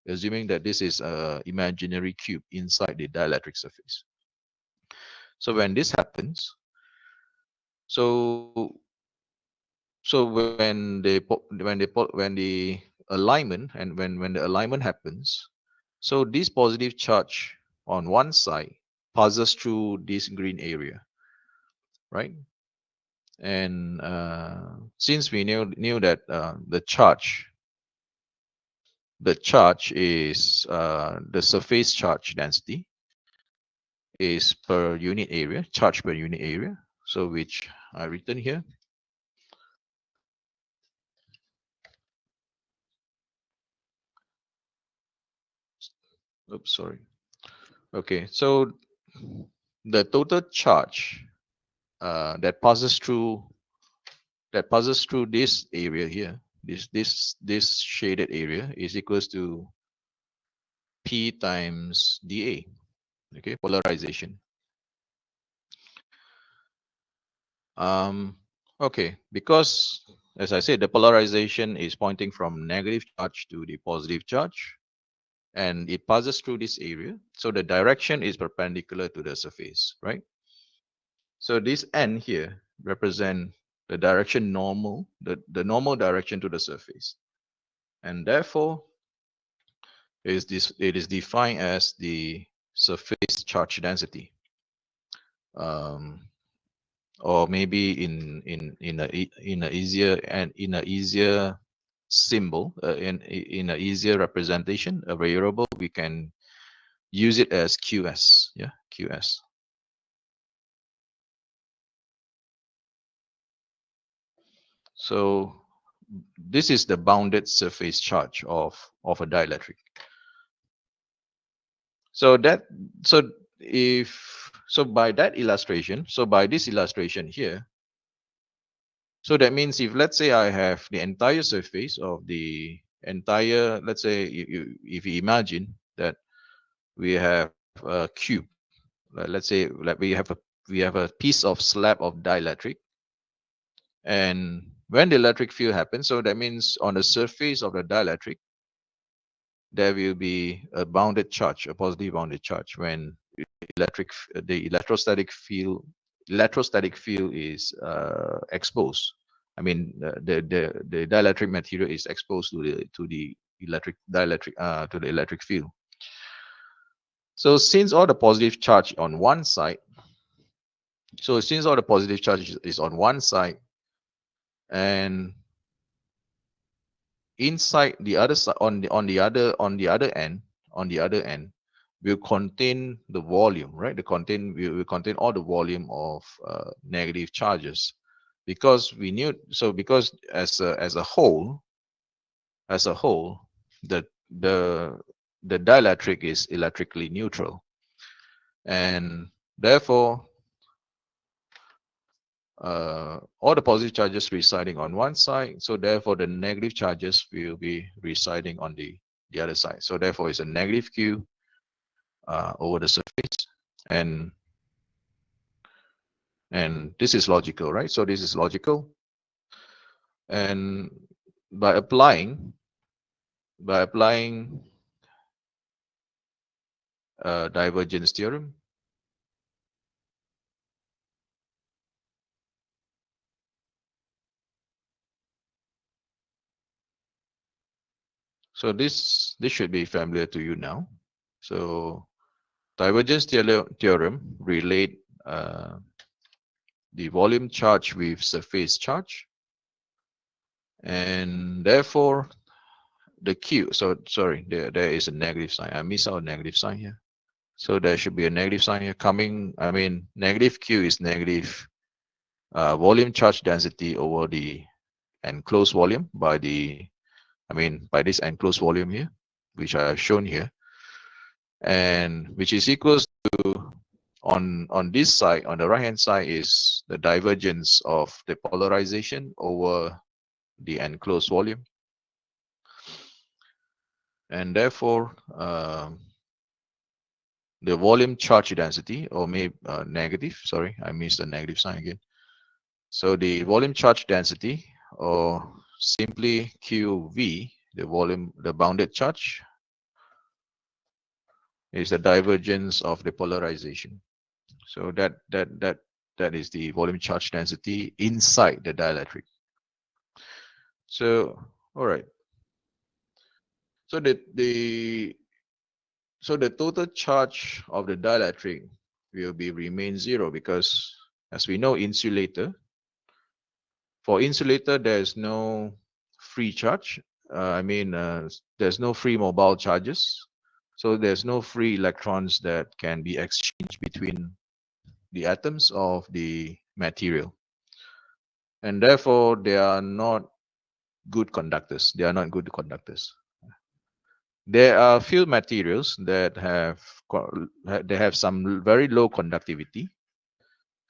assuming that this is a imaginary cube inside the dielectric surface. So when this happens, so when the alignment and when the alignment happens, so this positive charge on one side passes through this green area, right? And since we knew that the charge is the surface charge density is per unit area, charge per unit area. So which I written here. Oops, sorry. Okay, so the total charge that passes through this area here, this shaded area, is equals to P times dA. Okay, polarization. Okay, because as I said, the polarization is pointing from negative charge to the positive charge, and it passes through this area. So the direction is perpendicular to the surface, right? So this N here represent the direction normal, the normal direction to the surface. And therefore, it is defined as the surface charge density. Or maybe in a easier symbol, in a easier representation, a variable, we can use it as QS. Yeah, QS. So this is the bounded surface charge of a dielectric. So by that illustration, so by this illustration here, so that means if let's say I have the entire surface of the entire, let's say if you imagine that we have a cube, let's say like we have a piece of slab of dielectric, and when the electric field happens, so that means on the surface of the dielectric there will be a bounded charge, a positive bounded charge, when the electrostatic field is exposed. I mean, the dielectric material is exposed to the electric field. So since all the positive charge on one side, is on one side, and inside the other side, on the other end will contain the volume, right? Will contain all the volume of negative charges, because we knew, so because as a whole, the the the dielectric is electrically neutral, and therefore all the positive charges residing on one side, so therefore the negative charges will be residing on the other side. So therefore it's a negative Q over the surface, and this is logical, right? So this is logical, and by applying divergence theorem, so this should be familiar to you now. So divergence theorem relate the volume charge with surface charge, and therefore the Q, so sorry, there is a negative sign. I missed out a negative sign here. So there should be a negative sign here coming. I mean, negative Q is negative volume charge density over the enclosed volume by by this enclosed volume here, which I have shown here, and which is equals to, on this side, on the right hand side, is the divergence of the polarization over the enclosed volume, and therefore the volume charge density, or maybe negative, sorry, I missed the negative sign again. So the volume charge density, or simply QV, the volume, the bounded charge is the divergence of the polarization. So that is the volume charge density inside the dielectric. So all right. So the total charge of the dielectric will be remain zero, because as we know, for insulator there is no free charge. There's no free mobile charges. So there's no free electrons that can be exchanged between the atoms of the material. And therefore, they are not good conductors. They are not good conductors. There are few materials that have some very low conductivity,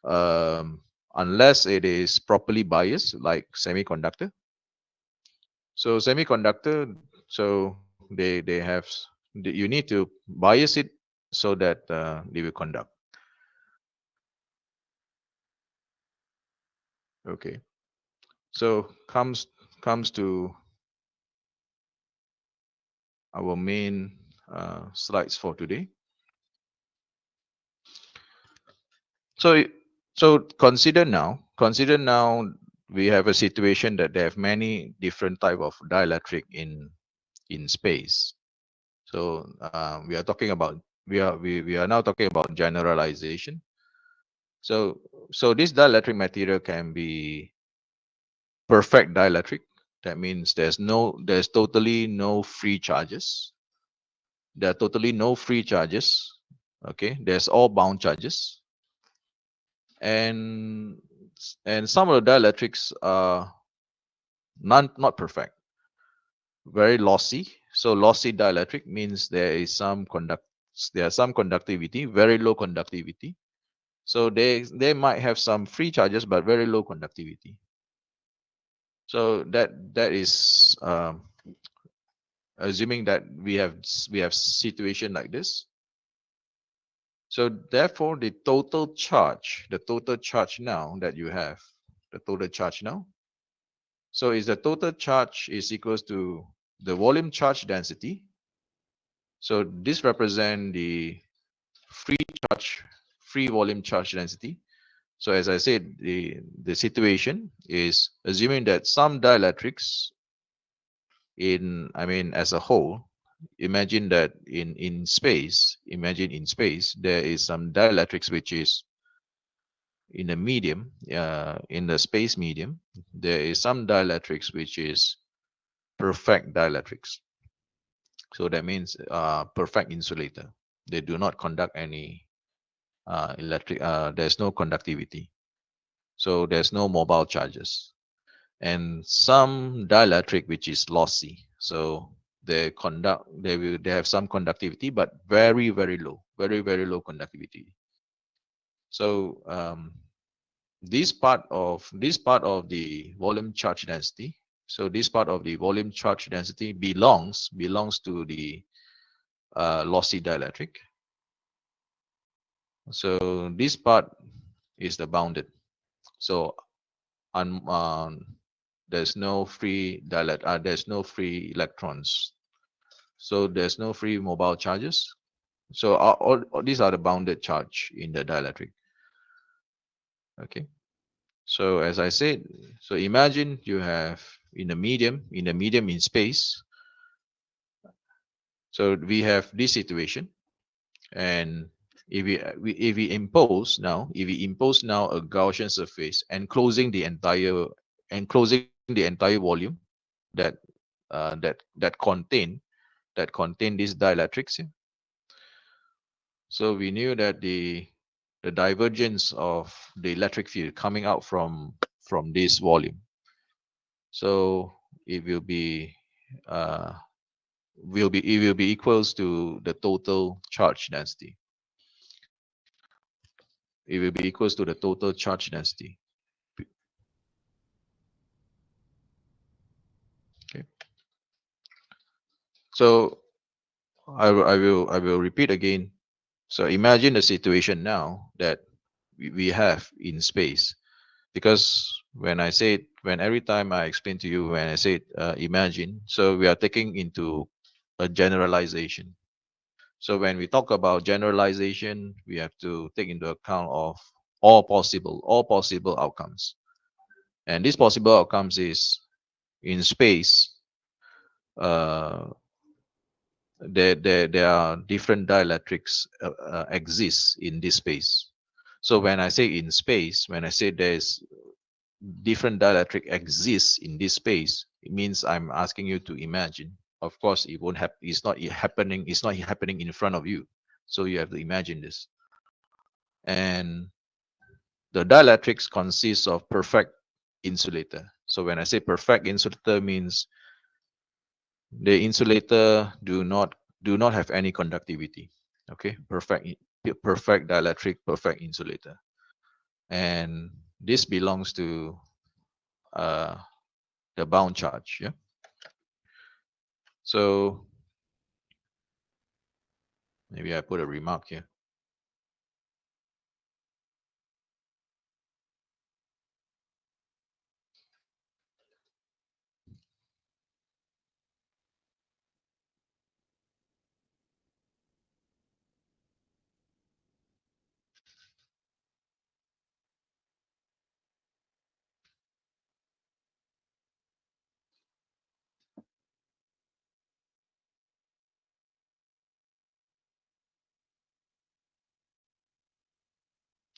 unless it is properly biased, like semiconductor. So semiconductor, so they have you need to bias it so that they will conduct. Okay. So comes to our main slides for today. So consider now we have a situation that they have many different type of dielectric in space. So we are now talking about generalization. So this dielectric material can be perfect dielectric. That means there's totally no free charges. There are totally no free charges. Okay, there's all bound charges. And some of the dielectrics are not perfect, very lossy. So lossy dielectric means there are some conductivity, very low conductivity. So they might have some free charges but very low conductivity. So that is assuming that we have situation like this. So therefore, the total charge now that you have, the total charge now. So is the total charge is equals to the volume charge density. So this represent the free free volume charge density. So as I said, the situation is assuming that some dielectrics as a whole, imagine that in space, there is some dielectrics which is in the medium, in the space medium, there is some dielectrics which is perfect dielectrics. So that means perfect insulator. They do not conduct any electric. There's no conductivity. So there's no mobile charges. And some dielectric which is lossy. So they have some conductivity, but very low, very low conductivity. So this part of the volume charge density. So this part of the volume charge density belongs to the lossy dielectric. So this part is the bounded. So there's no free there's no free electrons. So there's no free mobile charges. So all these are the bounded charge in the dielectric. Okay. So as I said, so imagine you have in the medium in space. So we have this situation, and if we impose now a Gaussian surface enclosing the entire volume that that contain these dielectrics. So we knew that the divergence of the electric field coming out from this volume. So it will be equals to the total charge density. It will be equals to the total charge density. Okay. So I will repeat again. So imagine the situation now that we have in space, because when every time I explain to you, when I say imagine, so we are taking into a generalization. So when we talk about generalization, we have to take into account of all possible outcomes. And these possible outcomes is in space, uh, there are different dielectrics exist in this space. So when I say in space, when I say there's different dielectric exists in this space, it means I'm asking you to imagine. Of course, it won't happen. It's not happening. It's not happening in front of you. So you have to imagine this. And the dielectrics consists of perfect insulator. So when I say perfect insulator, means the insulator do not have any conductivity. Okay, perfect dielectric, perfect insulator, and this belongs to uh, the bound charge. Yeah. So maybe I put a remark here.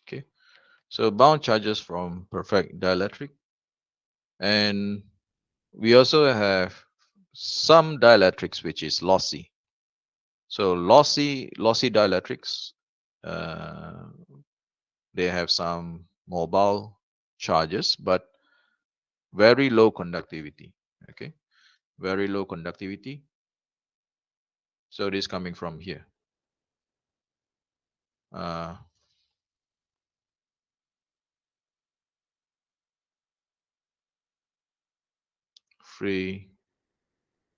Okay. So bound charges from perfect dielectric, and we also have some dielectrics which is lossy. So lossy dielectrics, uh, they have some mobile charges, but very low conductivity. Okay, very low conductivity. So this coming from here. Uh, free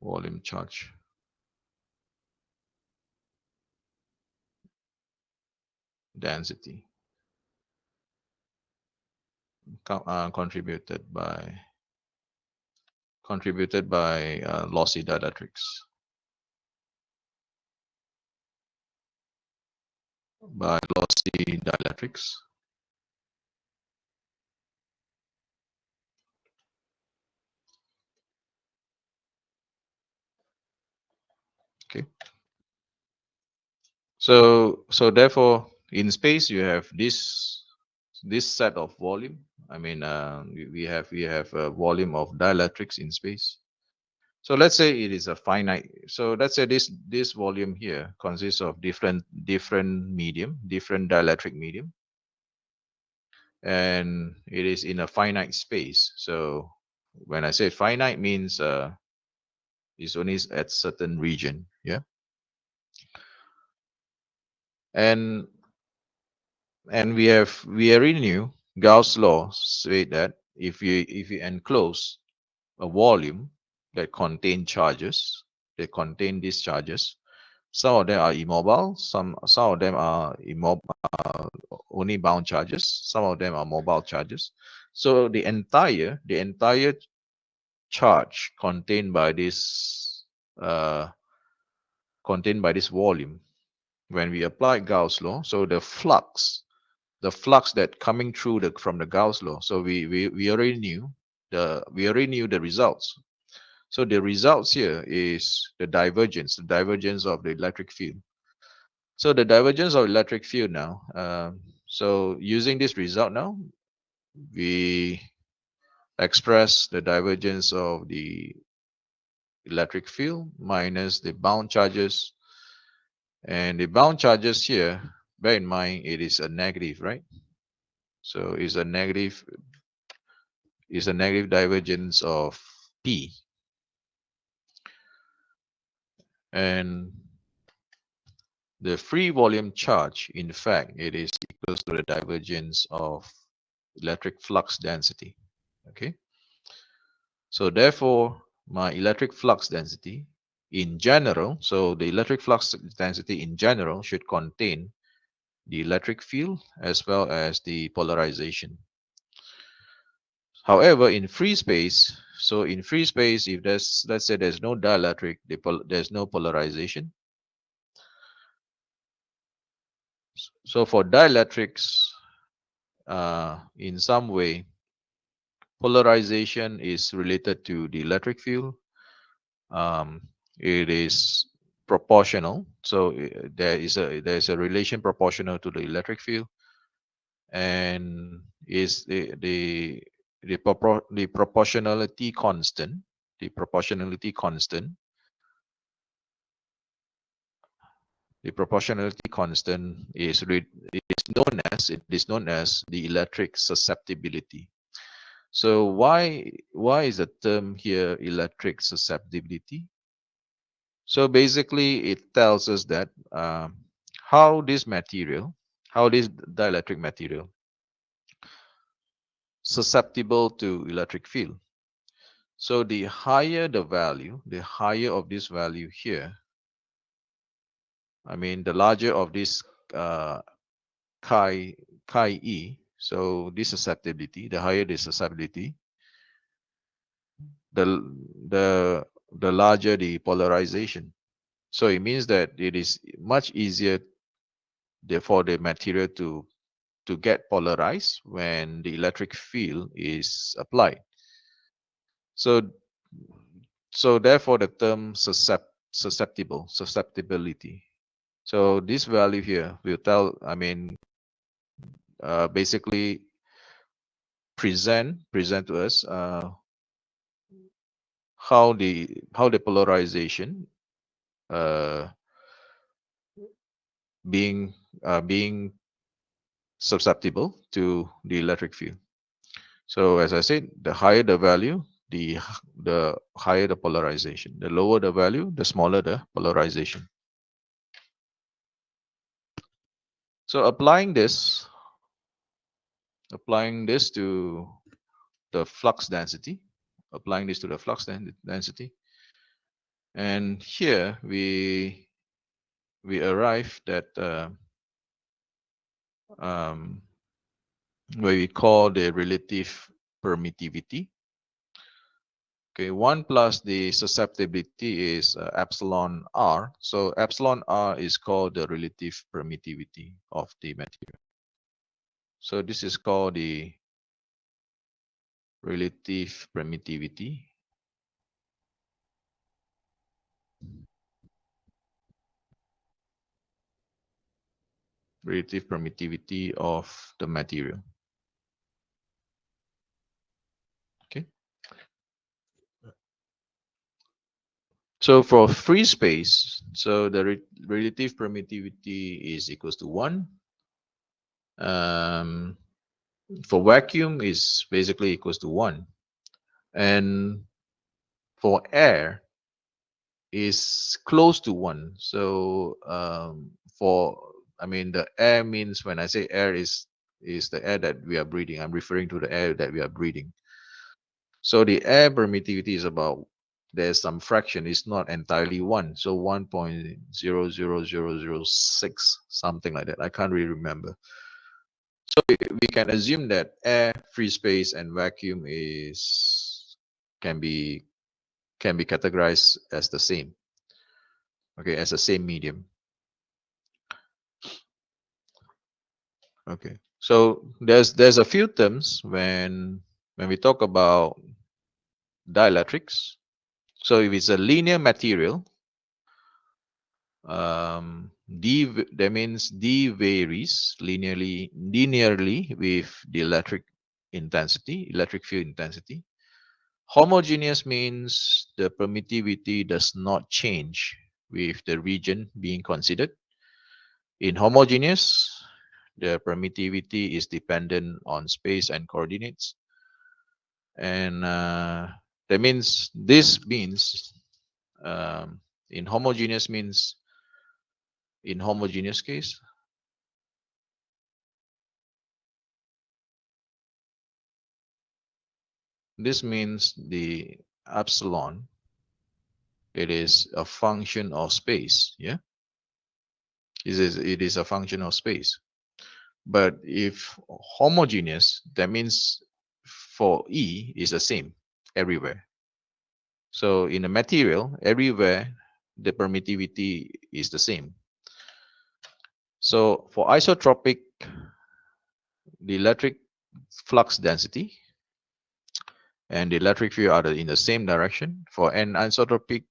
volume charge. Density contributed by lossy dielectrics, by lossy dielectrics. Okay. So therefore, in space you have this set of volume. I mean, we have a volume of dielectrics in space. So let's say it is a finite. So let's say this volume here consists of different medium, different dielectric medium, and it is in a finite space. So when I say finite, means it's only at certain region. Yeah, and we already knew Gauss law say that if you enclose a volume that contain charges, they contain these charges. Some of them are immobile, some of them are only bound charges, some of them are mobile charges. So the entire charge uh, contained by this volume, when we apply Gauss law, so the flux that coming through from the Gauss law. So we already knew the results. So the results here is the divergence of the electric field. So the divergence of electric field now. So using this result now, we express the divergence of the electric field minus the bound charges. And the bound charges here, bear in mind it is a negative, right? So it's a negative divergence of P. And the free volume charge, in fact, it is equals to the divergence of electric flux density. Okay. So therefore, my electric flux density in general, so the electric flux density in general should contain the electric field as well as the polarization. However, in free space, so in free space, if there's, let's say there's no dielectric, there's no polarization. So for dielectrics, in some way, polarization is related to the electric field. Um, it is proportional, so there is a relation proportional to the electric field, and is the proportionality constant. The proportionality constant. The proportionality constant is known as the electric susceptibility. So why is the term here electric susceptibility? So basically, it tells us that how this dielectric material susceptible to electric field. So the higher the value, the higher of this value here, I mean the larger of this uh, chi e. So this susceptibility, the higher the susceptibility, the the the larger the polarization. So it means that it is much easier for the material to get polarized when the electric field is applied. So therefore the term susceptibility. So this value here will tell, I mean, basically present to us how the polarization uh, being susceptible to the electric field. So as I said, the higher the value, the higher the polarization. The lower the value, the smaller the polarization. So applying this to the flux density, and here we arrive at um, where we call the relative permittivity. Okay, 1 plus the susceptibility is epsilon r. So epsilon r is called the relative permittivity of the material. So this is called the relative permittivity. Relative permittivity of the material. Okay. So for free space, so the relative permittivity is equals to 1. For vacuum is basically equals to 1. And for air is close to 1. So I mean, the air means, when I say air, is the air that we are breathing. I'm referring to the air that we are breathing. So the air permittivity is about, there's some fraction, it's not entirely 1. So 1.00006, something like that. I can't really remember. So we can assume that air, free space, and vacuum can be categorized as the same. Okay, as the same medium. Okay, so there's a few terms when we talk about dielectrics. So if it's a linear material, that means D varies linearly with the electric field intensity. Homogeneous means the permittivity does not change with the region being considered. In homogeneous, the permittivity is dependent on space and coordinates. And this means in homogeneous case, this means the epsilon, it is a function of space. Yeah, it is a function of space. But if homogeneous, that means for E is the same everywhere. So in a material, everywhere the permittivity is the same. So for isotropic, the electric flux density and the electric field are in the same direction. For anisotropic,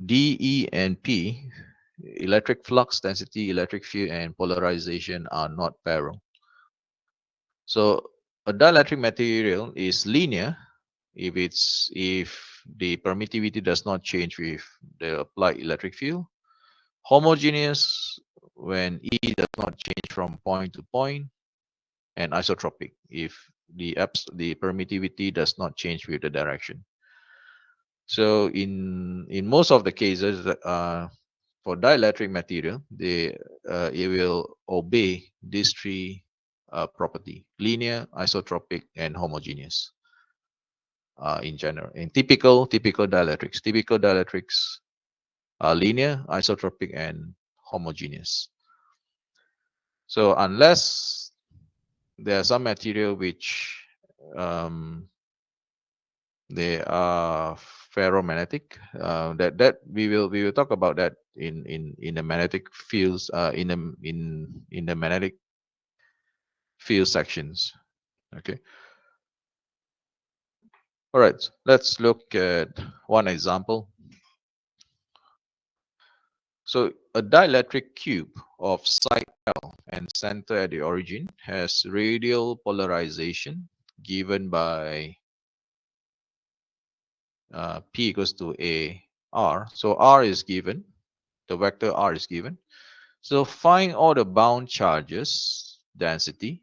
D, E, and P, electric flux density, electric field, and polarization are not parallel. So a dielectric material is linear if the permittivity does not change with the applied electric field. Homogeneous when E does not change from point to point, and isotropic if the permittivity does not change with the direction. So in most of the cases, for dielectric material, it will obey these three property: linear, isotropic, and homogeneous. In general, in typical dielectrics are linear, isotropic, and homogeneous. So unless there are some material which they are ferromagnetic, that we will talk about that in the magnetic fields, in the magnetic field sections. Okay. All right. Let's look at one example. So a dielectric cube of side L and center at the origin has radial polarization given by P equals to A R. So R is given, the vector R is given. So find all the bound charges density,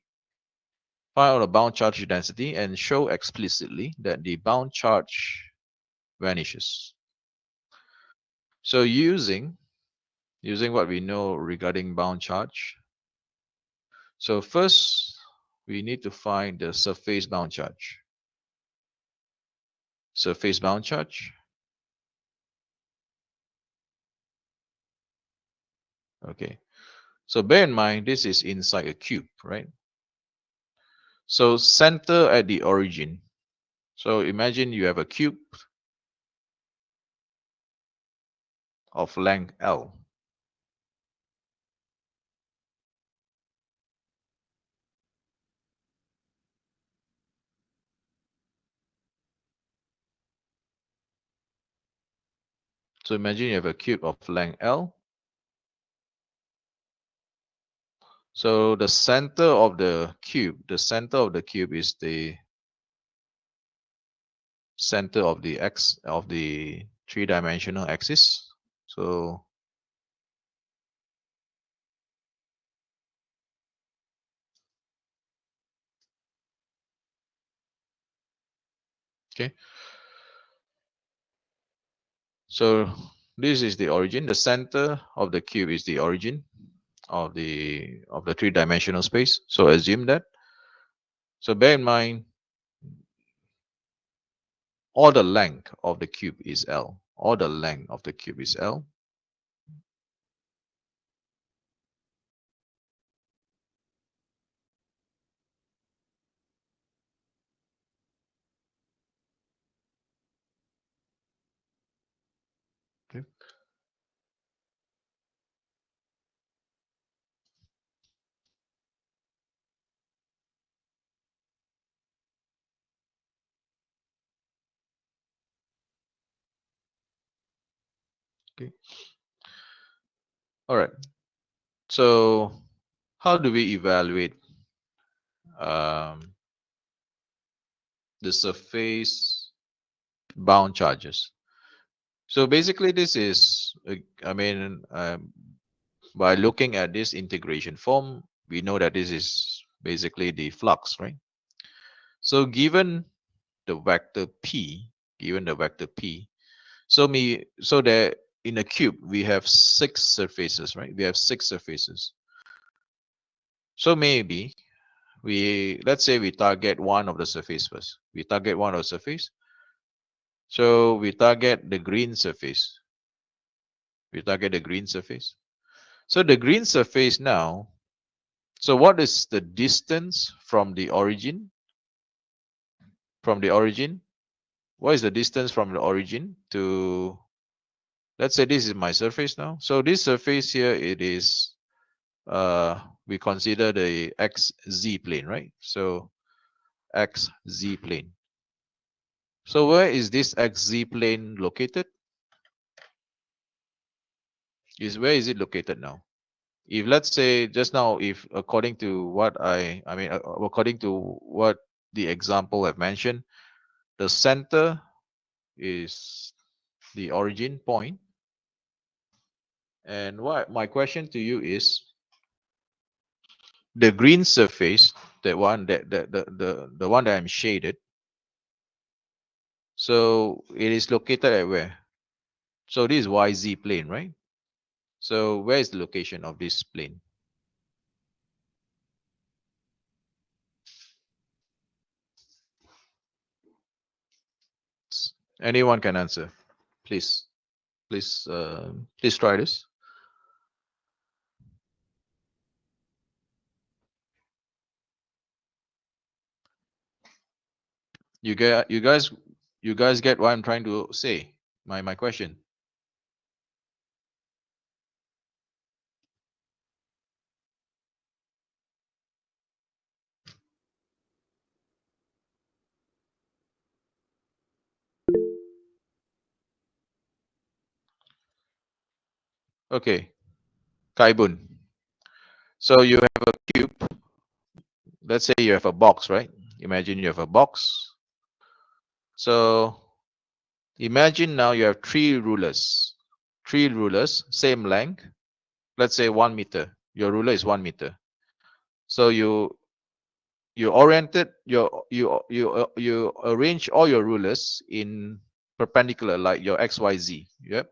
find all the bound charge density and show explicitly that the bound charge vanishes. So using what we know regarding bound charge. So first we need to find the surface bound charge. Surface bound charge. Okay. So bear in mind this is inside a cube, right? So center at the origin. So imagine you have a cube of length L. So imagine you have a cube of length L. So the center of the cube is the center of the x of the three-dimensional axis. So okay. So this is the origin. The center of the cube is the origin of the three-dimensional space. So assume that. So bear in mind all the length of the cube is L. All the length of the cube is L. Okay. Okay. All right. So how do we evaluate the surface bound charges? So basically this is, by looking at this integration form, we know that this is basically the flux, right? So given the vector P, so that in a cube we have 6 surfaces, right? We have 6 surfaces. So maybe let's say we target one of the surface first. We target one of the surface. So we target the green surface. So the green surface now, So what is the distance from the origin? From the origin, what is the distance from the origin to, let's say this is my surface now. So this surface here, it is, we consider the xz plane, right? So xz plane. So where is this xz plane located? Where is it located now? If let's say just now, if according to what according to what the example I've mentioned, the center is the origin point. And what my question to you is, the green surface, that one that the one that I'm shaded, so it is located at where? So this is YZ plane, right? So where is the location of this plane? Anyone can answer. Please, please try this. You guys get what I'm trying to say? My question. Okay, Kaibun. So you have a cube. Let's say you have a box, right? Imagine you have a box. So imagine now you have three rulers. Three rulers, same length. Let's say 1 meter. Your ruler is 1 meter. So you oriented you arrange all your rulers in perpendicular, like your XYZ. Yep.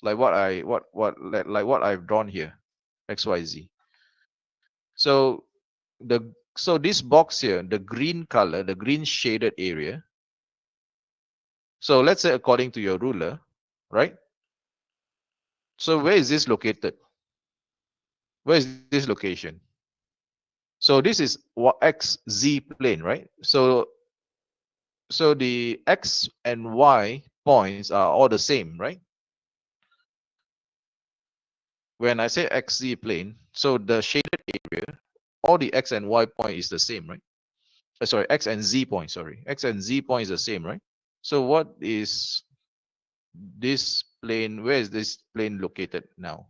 Like what I've drawn here. XYZ. So so this box here, the green color, the green shaded area. So let's say according to your ruler, right? So where is this located? Where is this location? So this is what XZ plane, right? So the X and Y points are all the same, right? When I say XZ plane, so the shaded area, all the X and Y point is the same, right? Sorry, X and Z point, sorry. X and Z point is the same, right? So what is this plane? Where is this plane located now?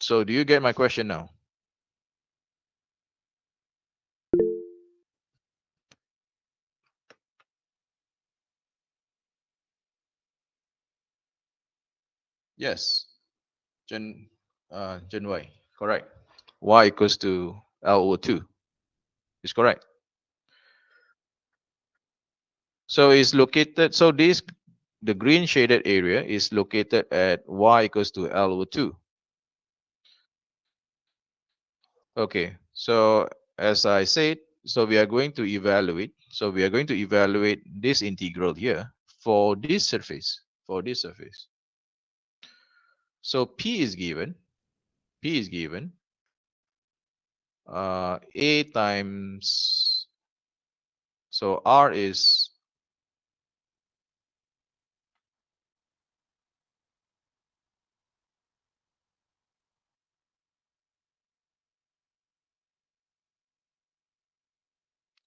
So do you get my question now? Yes. Gen Y, correct. Y equals to LO2 is correct. So it's located, so this, the green shaded area is located at Y equals to LO2. Okay, so as I said, so we are going to evaluate, this integral here for this surface, So P is given, A times, so R is,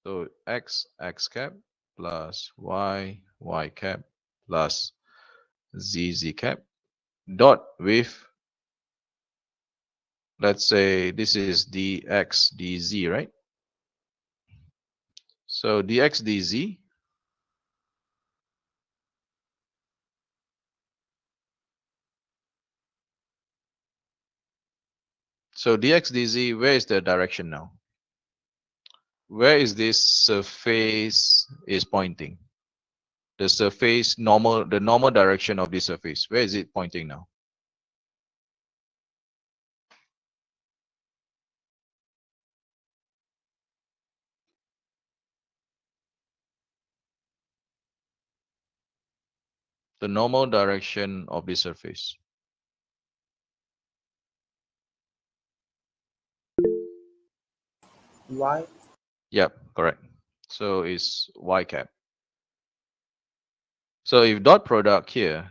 so x cap plus y cap plus z cap dot with, let's say this is dx dz, right? So dx dz, so dx dz, where is the direction now? Where is this surface is pointing? The surface normal, the normal direction of this surface, where is it pointing now? The normal direction of this surface. Y. Yep, correct. So it's y cap. So if dot product here,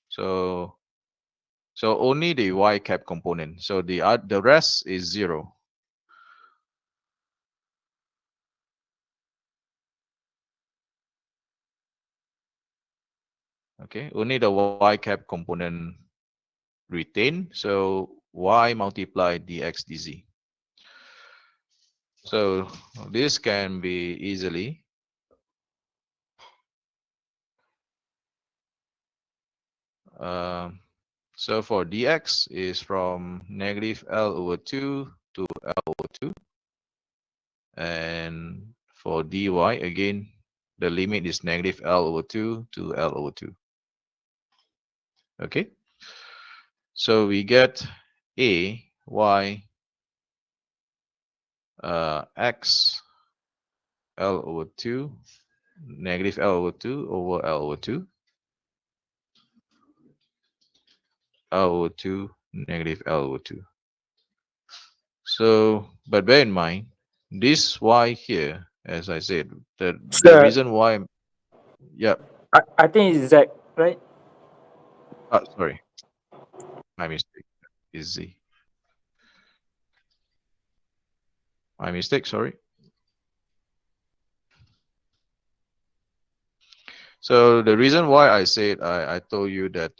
so only the y cap component. So the rest is 0. Okay, only the y cap component retain. So y multiply dx dz. So this can be easily so for dx is from negative L over 2 to L over 2. And for dy, again, the limit is negative L over 2 to L over 2. Okay, so we get a y x L over 2, negative L over 2 over L over 2, L over 2, negative L over 2. So, but bear in mind, this y here, as I said, the Sir, reason why, yeah, I think it's Z, right? sorry, my mistake is z. My mistake, sorry. So the reason why I said I told you that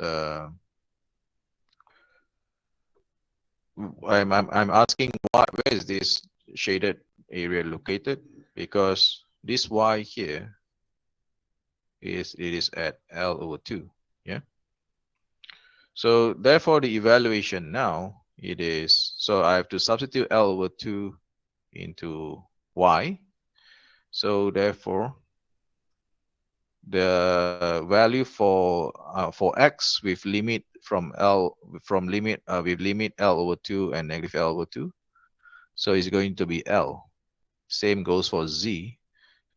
I'm asking where is this shaded area located, because this y here is at L over 2. Yeah. So therefore the evaluation now it is, so I have to substitute L over 2 into y. So therefore the value for x with limit from L from limit with limit L over 2 and negative L over 2, so it's going to be L. Same goes for z.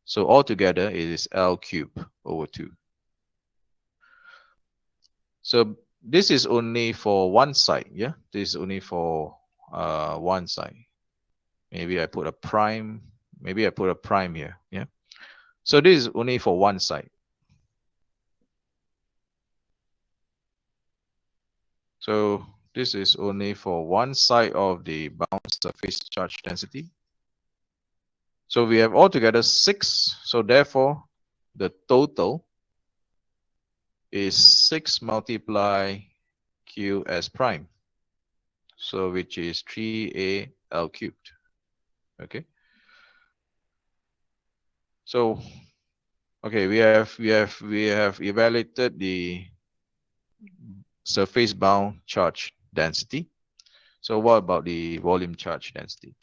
So altogether it is L cubed over 2. So this is only for one side. Yeah, this is only for one side. Maybe I put a prime. Maybe I put a prime here. Yeah. So this is only for one side. So this is only for one side of the bound surface charge density. So we have altogether 6. So therefore, the total is 6 multiply q s prime. So which is 3a L cubed. Okay. So okay, we have evaluated the surface bound charge density. So what about the volume charge density?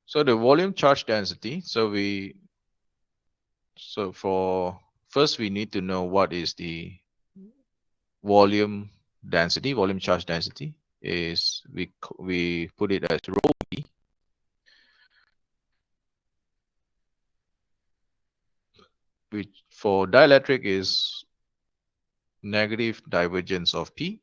So the volume charge density, so for first we need to know what is the volume density. Volume charge density is we put it as rho v, which for dielectric is negative divergence of P.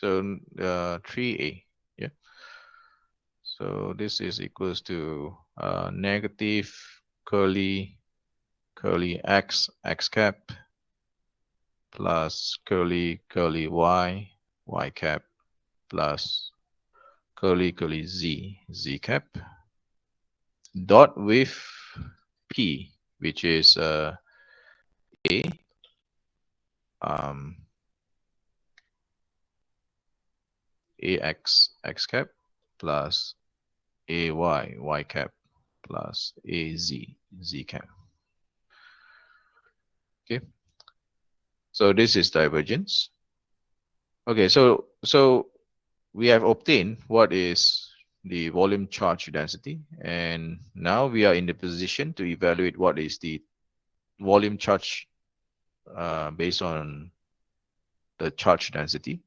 So 3A. Yeah. So this is equals to negative curly x cap plus curly y cap plus curly z cap dot with p, which is a um, x cap plus y cap plus z cap. Okay. So this is divergence. Okay, so we have obtained what is the volume charge density, and now we are in the position to evaluate what is the volume charge based on the charge density.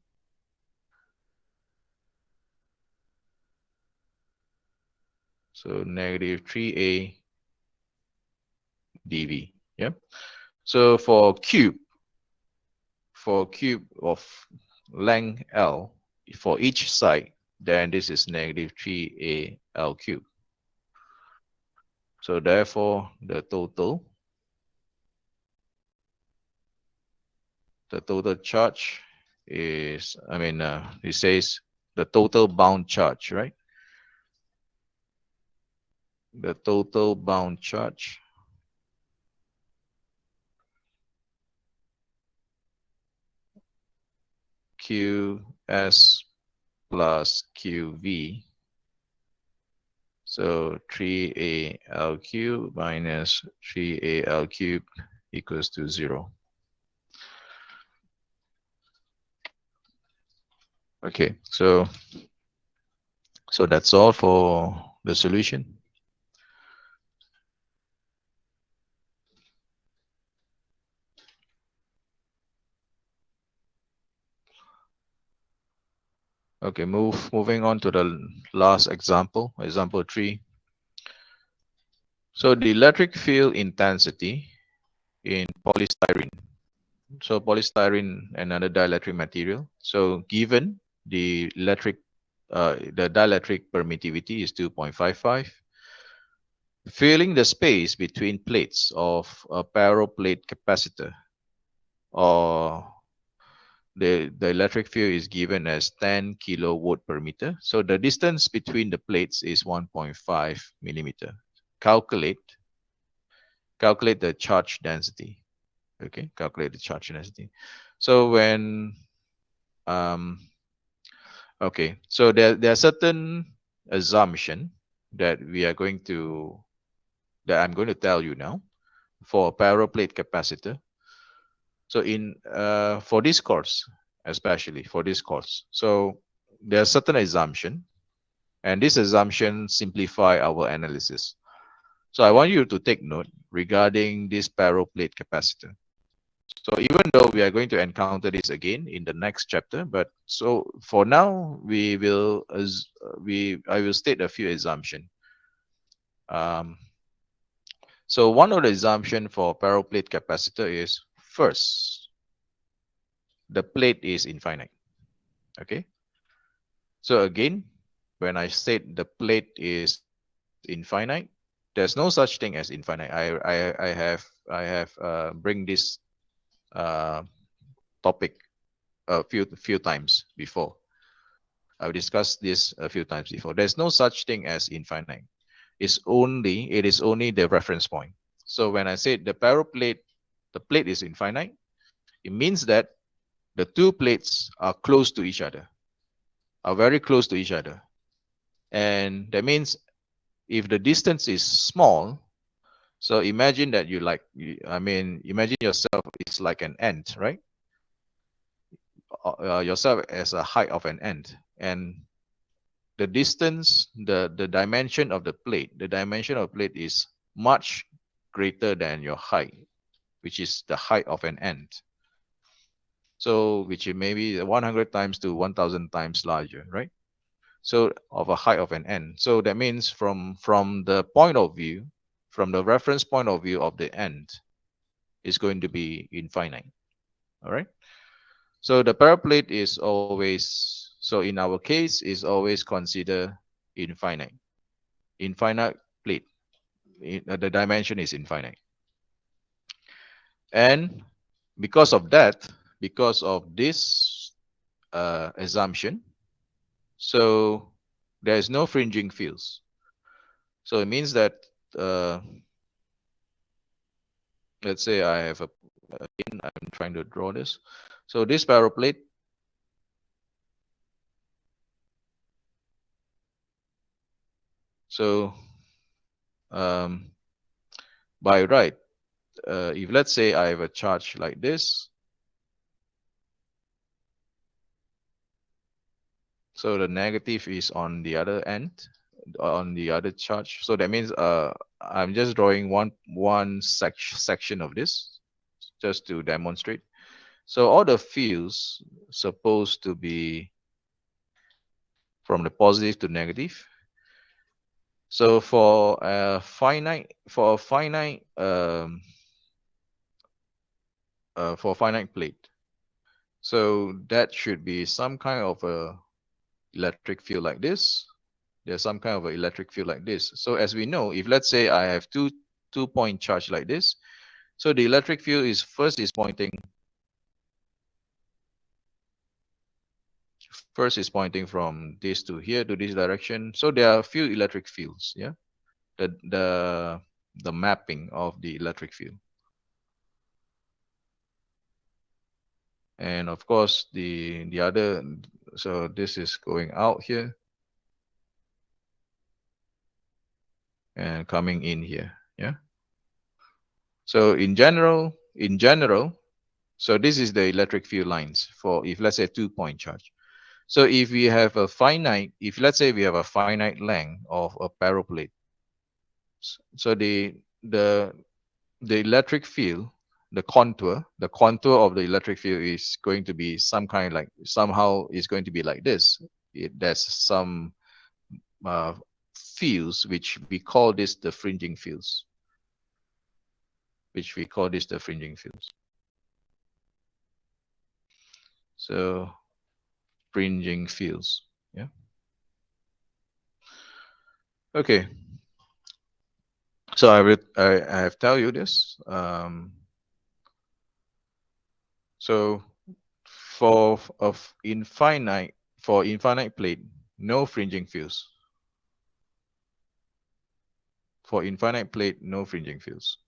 So negative 3a dV. Yeah. So for cube of length L for each side, then this is negative 3a L cube. So therefore, the total charge is, it says the total bound charge, right? The total bound charge Qs plus Qv. So 3a L cube minus 3a L cube equals to 0. Okay, so that's all for the solution. Okay, moving on to the last example, example 3. So the electric field intensity in polystyrene. So polystyrene, another dielectric material. So given the the dielectric permittivity is 2.55, filling the space between plates of a parallel plate capacitor, or the electric field is given as 10 kilowatt per meter. So the distance between the plates is 1.5 millimeter. Calculate the charge density. Okay, calculate the charge density. So when okay, so there are certain assumption that I'm going to tell you now for a parallel plate capacitor. So for this course, especially for this course, so there are certain assumption, and this assumption simplify our analysis. So I want you to take note regarding this parallel plate capacitor. So even though we are going to encounter this again in the next chapter, but so for now I will state a few assumptions. Um, so one of the assumption for parallel plate capacitor is, first, the plate is infinite. Okay. So again, when I said the plate is infinite, there's no such thing as infinite. I have bring this uh, topic a few times before. I've discussed this a few times before. There's no such thing as infinite. It is only the reference point. So when I say the the plate is infinite, it means that the two plates are close to each other, are very close to each other. And that means if the distance is small, so imagine that imagine yourself is like an ant, right? Yourself as a height of an ant, and the distance, the dimension of the plate is much greater than your height, which is the height of an ant. So which is maybe 100 times to 1000 times larger, right? So of a height of an ant. So that means from the point of view, from the reference point of view of the ant, is going to be infinite. All right. So the paraplate is always, so in our case, is always considered infinite. Infinite plate. The dimension is infinite. And because of that, because of this assumption, so there is no fringing fields. So it means that, uh, let's say I have again, I'm trying to draw this. So this paraplate, so um, by right, if let's say I have a charge like this, So the negative is on the other end, on the other charge. So that means I'm just drawing one section of this just to demonstrate. So all the fields supposed to be from the positive to negative. So for a finite plate, so that should be some kind of a electric field like this. There's some kind of an electric field like this. So as we know, if let's say I have two-point charge like this, so the electric field is pointing from this to here to this direction. So there are a few electric fields, yeah. The mapping of the electric field. And of course the other, so this is going out here and coming in here, yeah. So in general, so this is the electric field lines for, if let's say 2-point charge. So if we have a finite, if let's say we have a finite length of a plate, so the electric field, the contour of the electric field is going to be some kind, like somehow is going to be like this. There's some fields which we call this the fringing fields, So fringing fields, yeah. Okay. So I have tell you this. So for infinite plate, no fringing fields. For infinite plate, no fringing fields.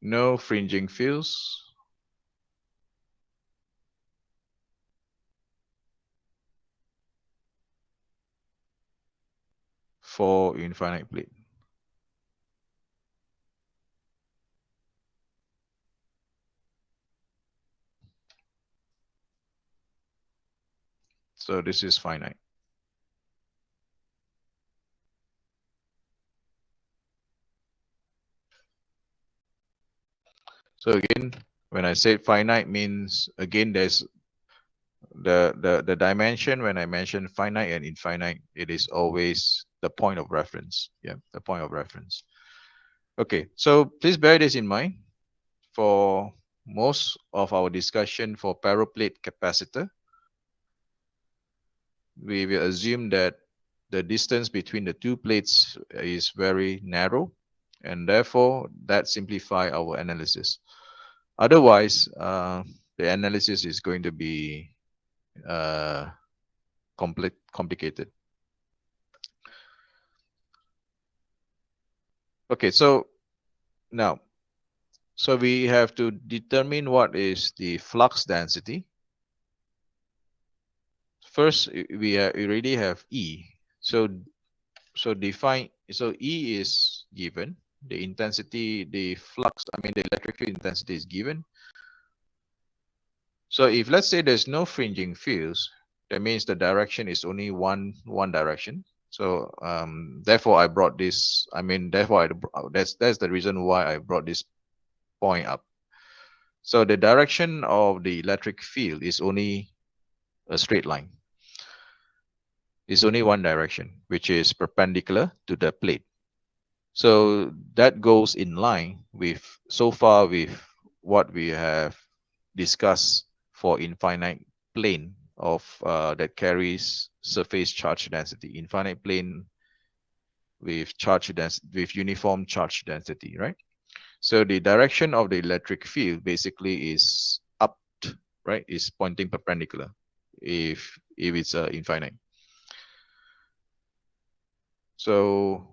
No fringing fields. For infinite plate. So this is finite. So again, when I say finite means, again, there's the dimension. When I mention finite and infinite, it is always the point of reference. Yeah, the point of reference. Okay, so please bear this in mind. For most of our discussion for plate capacitor, we will assume that the distance between the two plates is very narrow, and therefore that simplify our analysis. Otherwise, the analysis is going to be complicated. Okay, so now, so we have to determine what is the flux density. First, we already have E. So define, so E is given, the intensity, the flux, I mean the electric field intensity is given. So if let's say there's no fringing fields, that means the direction is only one direction. So therefore I brought this, I mean therefore that's the reason why I brought this point up. So the direction of the electric field is only a straight line. It's only one direction, which is perpendicular to the plate. So that goes in line with, so far, with what we have discussed for infinite plane of that carries surface charge density, infinite plane with charge density, with uniform charge density, right? So the direction of the electric field basically is up, right? Is pointing perpendicular if it's infinite. So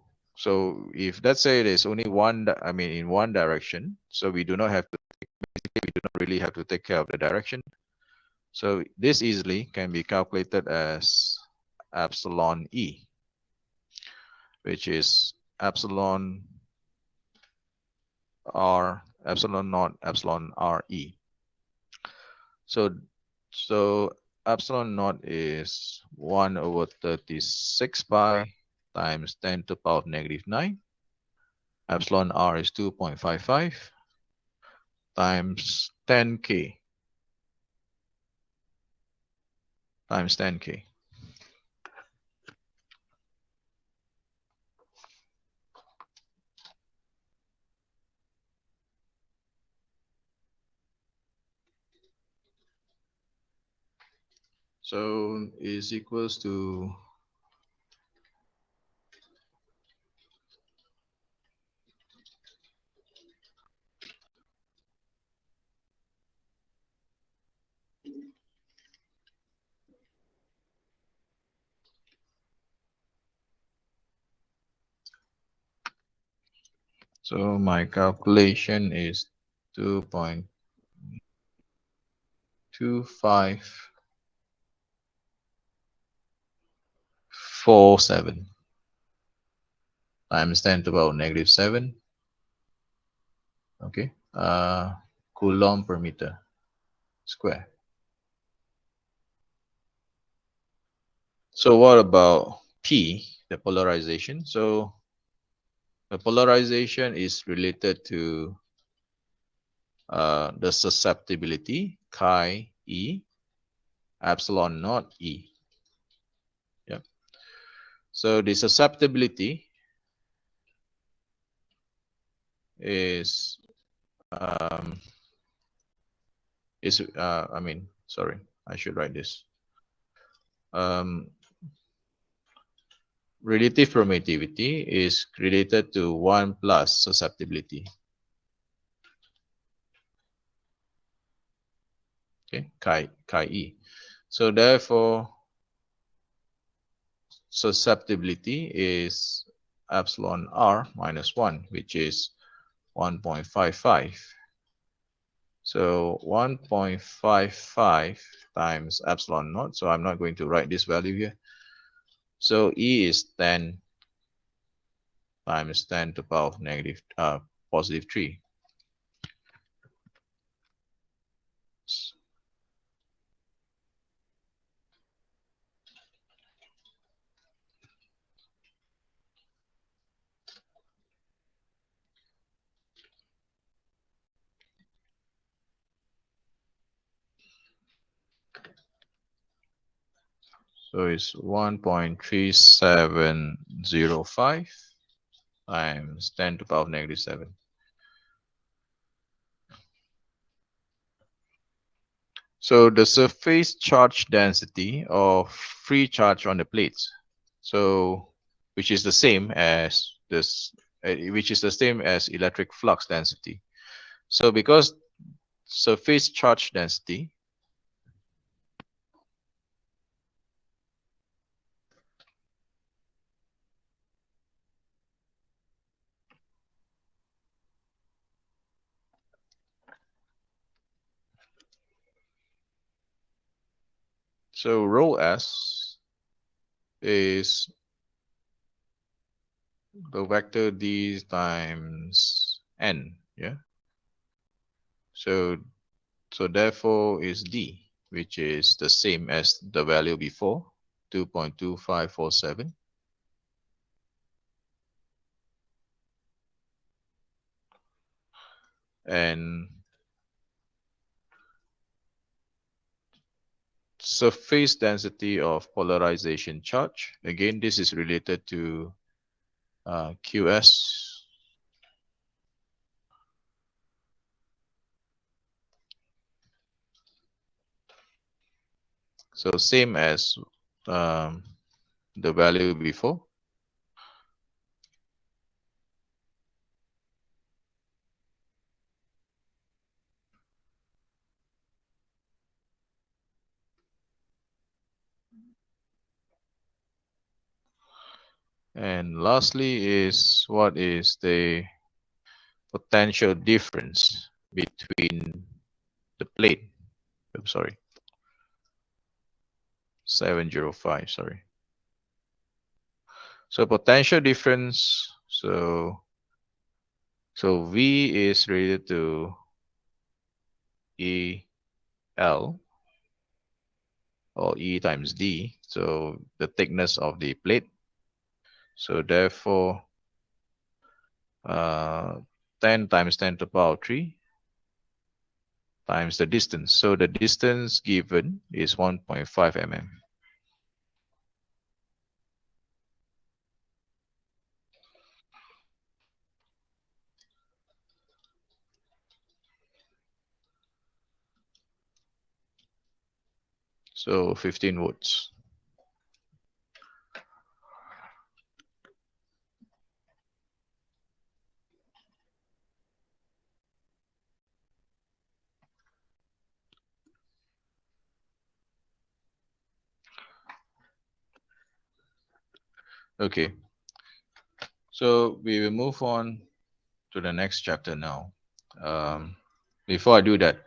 if let's say there's only one, I mean in one direction, so we do not have to, basically we do not really have to take care of the direction. So this easily can be calculated as epsilon E, which is epsilon R, epsilon naught, epsilon R E. So epsilon naught is 1 over 36 pi times 10 to the power of negative 9. Epsilon r is 2.55 times 10k times 10k. So is equals to so my calculation is 2.2547 times 10 to the power negative 7. Okay, coulomb per meter square. So what about P, the polarization? So the polarization is related to the susceptibility chi E epsilon naught E. Yep. So the susceptibility is I mean, sorry, I should write this. Relative permittivity is related to 1 plus susceptibility. Okay, chi E. So therefore, susceptibility is epsilon r minus 1, which is 1.55. So 1.55 times epsilon naught. So I'm not going to write this value here. So E is 10 times 10 to the power of negative positive 3. So it's 1.3705 times 10 to the power of negative 7. So the surface charge density of free charge on the plates, so which is the same as this, which is the same as electric flux density. So because surface charge density so rho s is the vector d times n, yeah. So therefore is d, which is the same as the value before, 2.2547. And surface density of polarization charge, again this is related to QS. So same as the value before. And lastly is what is the potential difference between the plate. I'm sorry, 705, sorry. So potential difference, so V is related to EL or E times D. So the thickness of the plate. So therefore, 10 times 10 to the power 3 times the distance. So the distance given is 1.5 mm. So 15 volts. Okay, so we will move on to the next chapter now. Before I do that,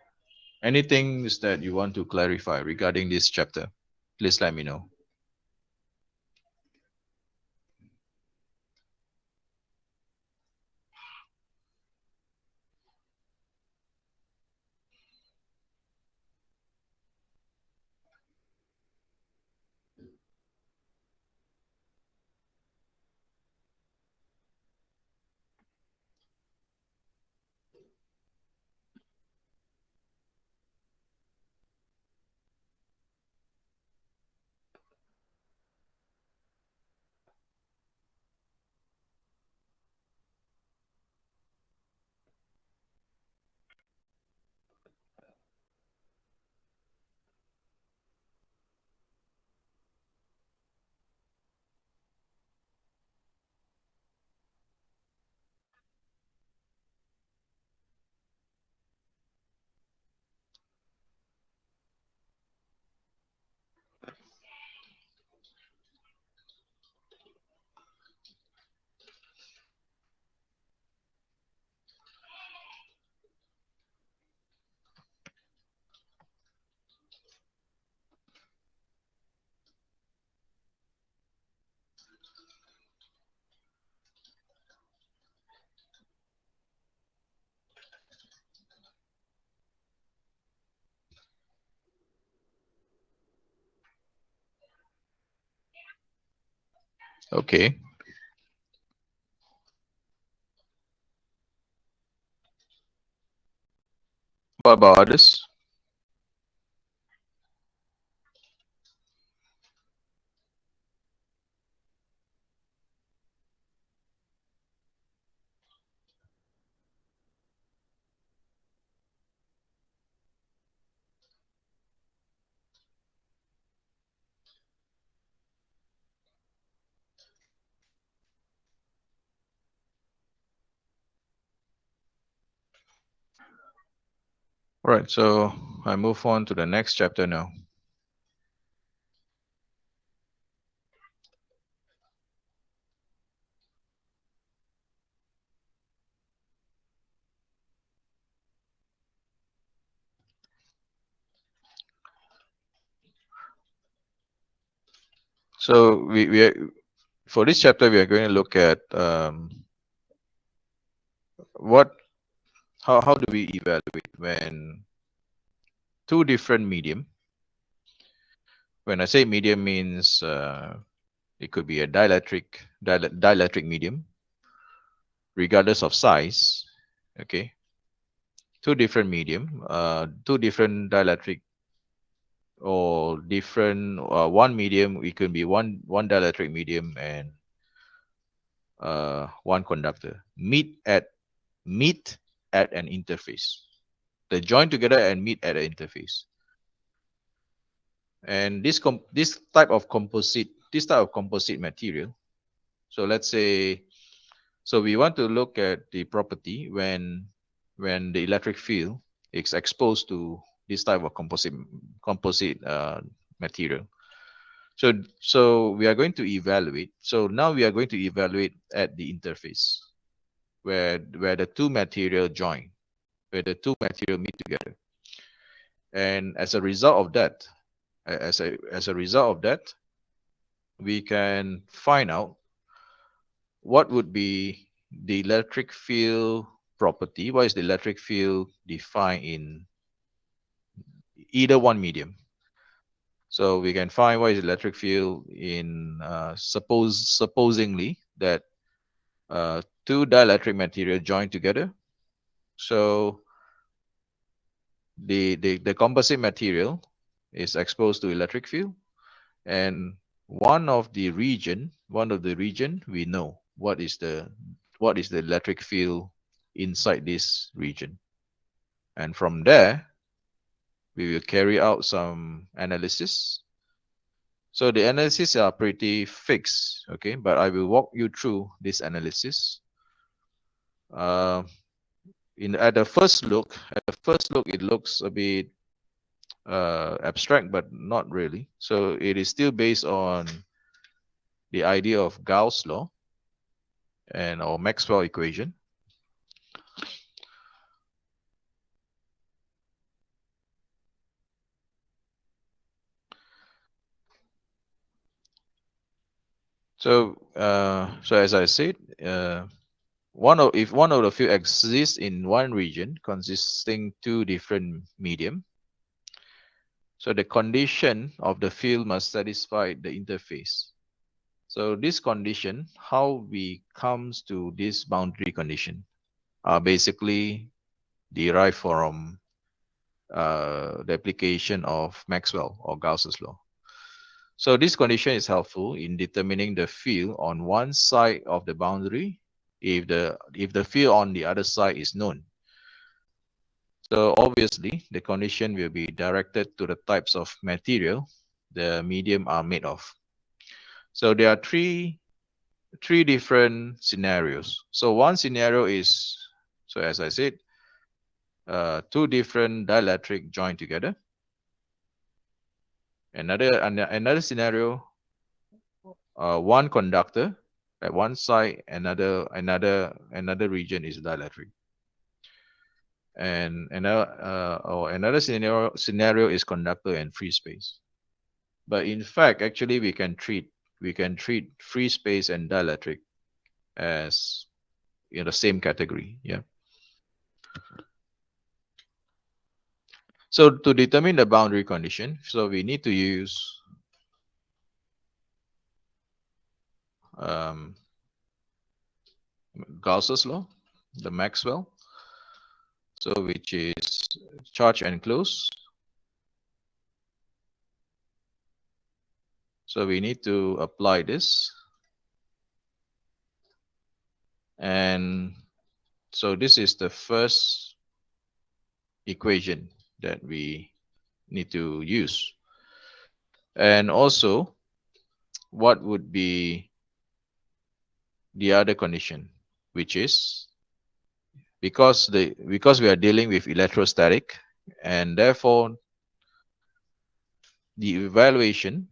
anything that you want to clarify regarding this chapter, please let me know. Okay, what about others? All right, so I move on to the next chapter now. So we are, for this chapter we are going to look at what how do we evaluate when two different medium. When I say medium means it could be a dielectric medium, regardless of size. Okay, two different medium, two different dielectric or different one medium. It could be one dielectric medium and one conductor meet at an interface. They join together and meet at an interface. And this type of composite material. So let's say, so we want to look at the property when the electric field is exposed to this type of composite material. So we are going to evaluate. So now we are going to evaluate at the interface where the two material join, where the two material meet together. And as a result of that, as a result of that, we can find out what would be the electric field property. What is the electric field defined in either one medium? So we can find what is electric field in supposingly that two dielectric material join together. So the composite material is exposed to electric field, and one of the region we know what is the electric field inside this region, and from there we will carry out some analysis. So the analysis are pretty fixed, okay, but I will walk you through this analysis. uh, at the first look, it looks a bit abstract, but not really. So it is still based on the idea of Gauss law and or Maxwell equation. So as I said, if one of the field exists in one region consisting two different medium, so the condition of the field must satisfy the interface. So this condition, how we comes to this boundary condition, are basically derived from the application of Maxwell or Gauss's law. So this condition is helpful in determining the field on one side of the boundary if the field on the other side is known. So obviously the condition will be directed to the types of material the medium are made of. So there are three different scenarios. So one scenario is, so as I said, two different dielectric joined together. Another scenario, one conductor at one side, another region is dielectric, and another scenario is conductor and free space. But in fact, actually, we can treat free space and dielectric as in the same category. Yeah. So to determine the boundary condition, so we need to use Gauss's law, the Maxwell, so which is charge enclosed. So we need to apply this, and so this is the first equation that we need to use. And also, what would be the other condition, which is because we are dealing with electrostatic, and therefore the evaluation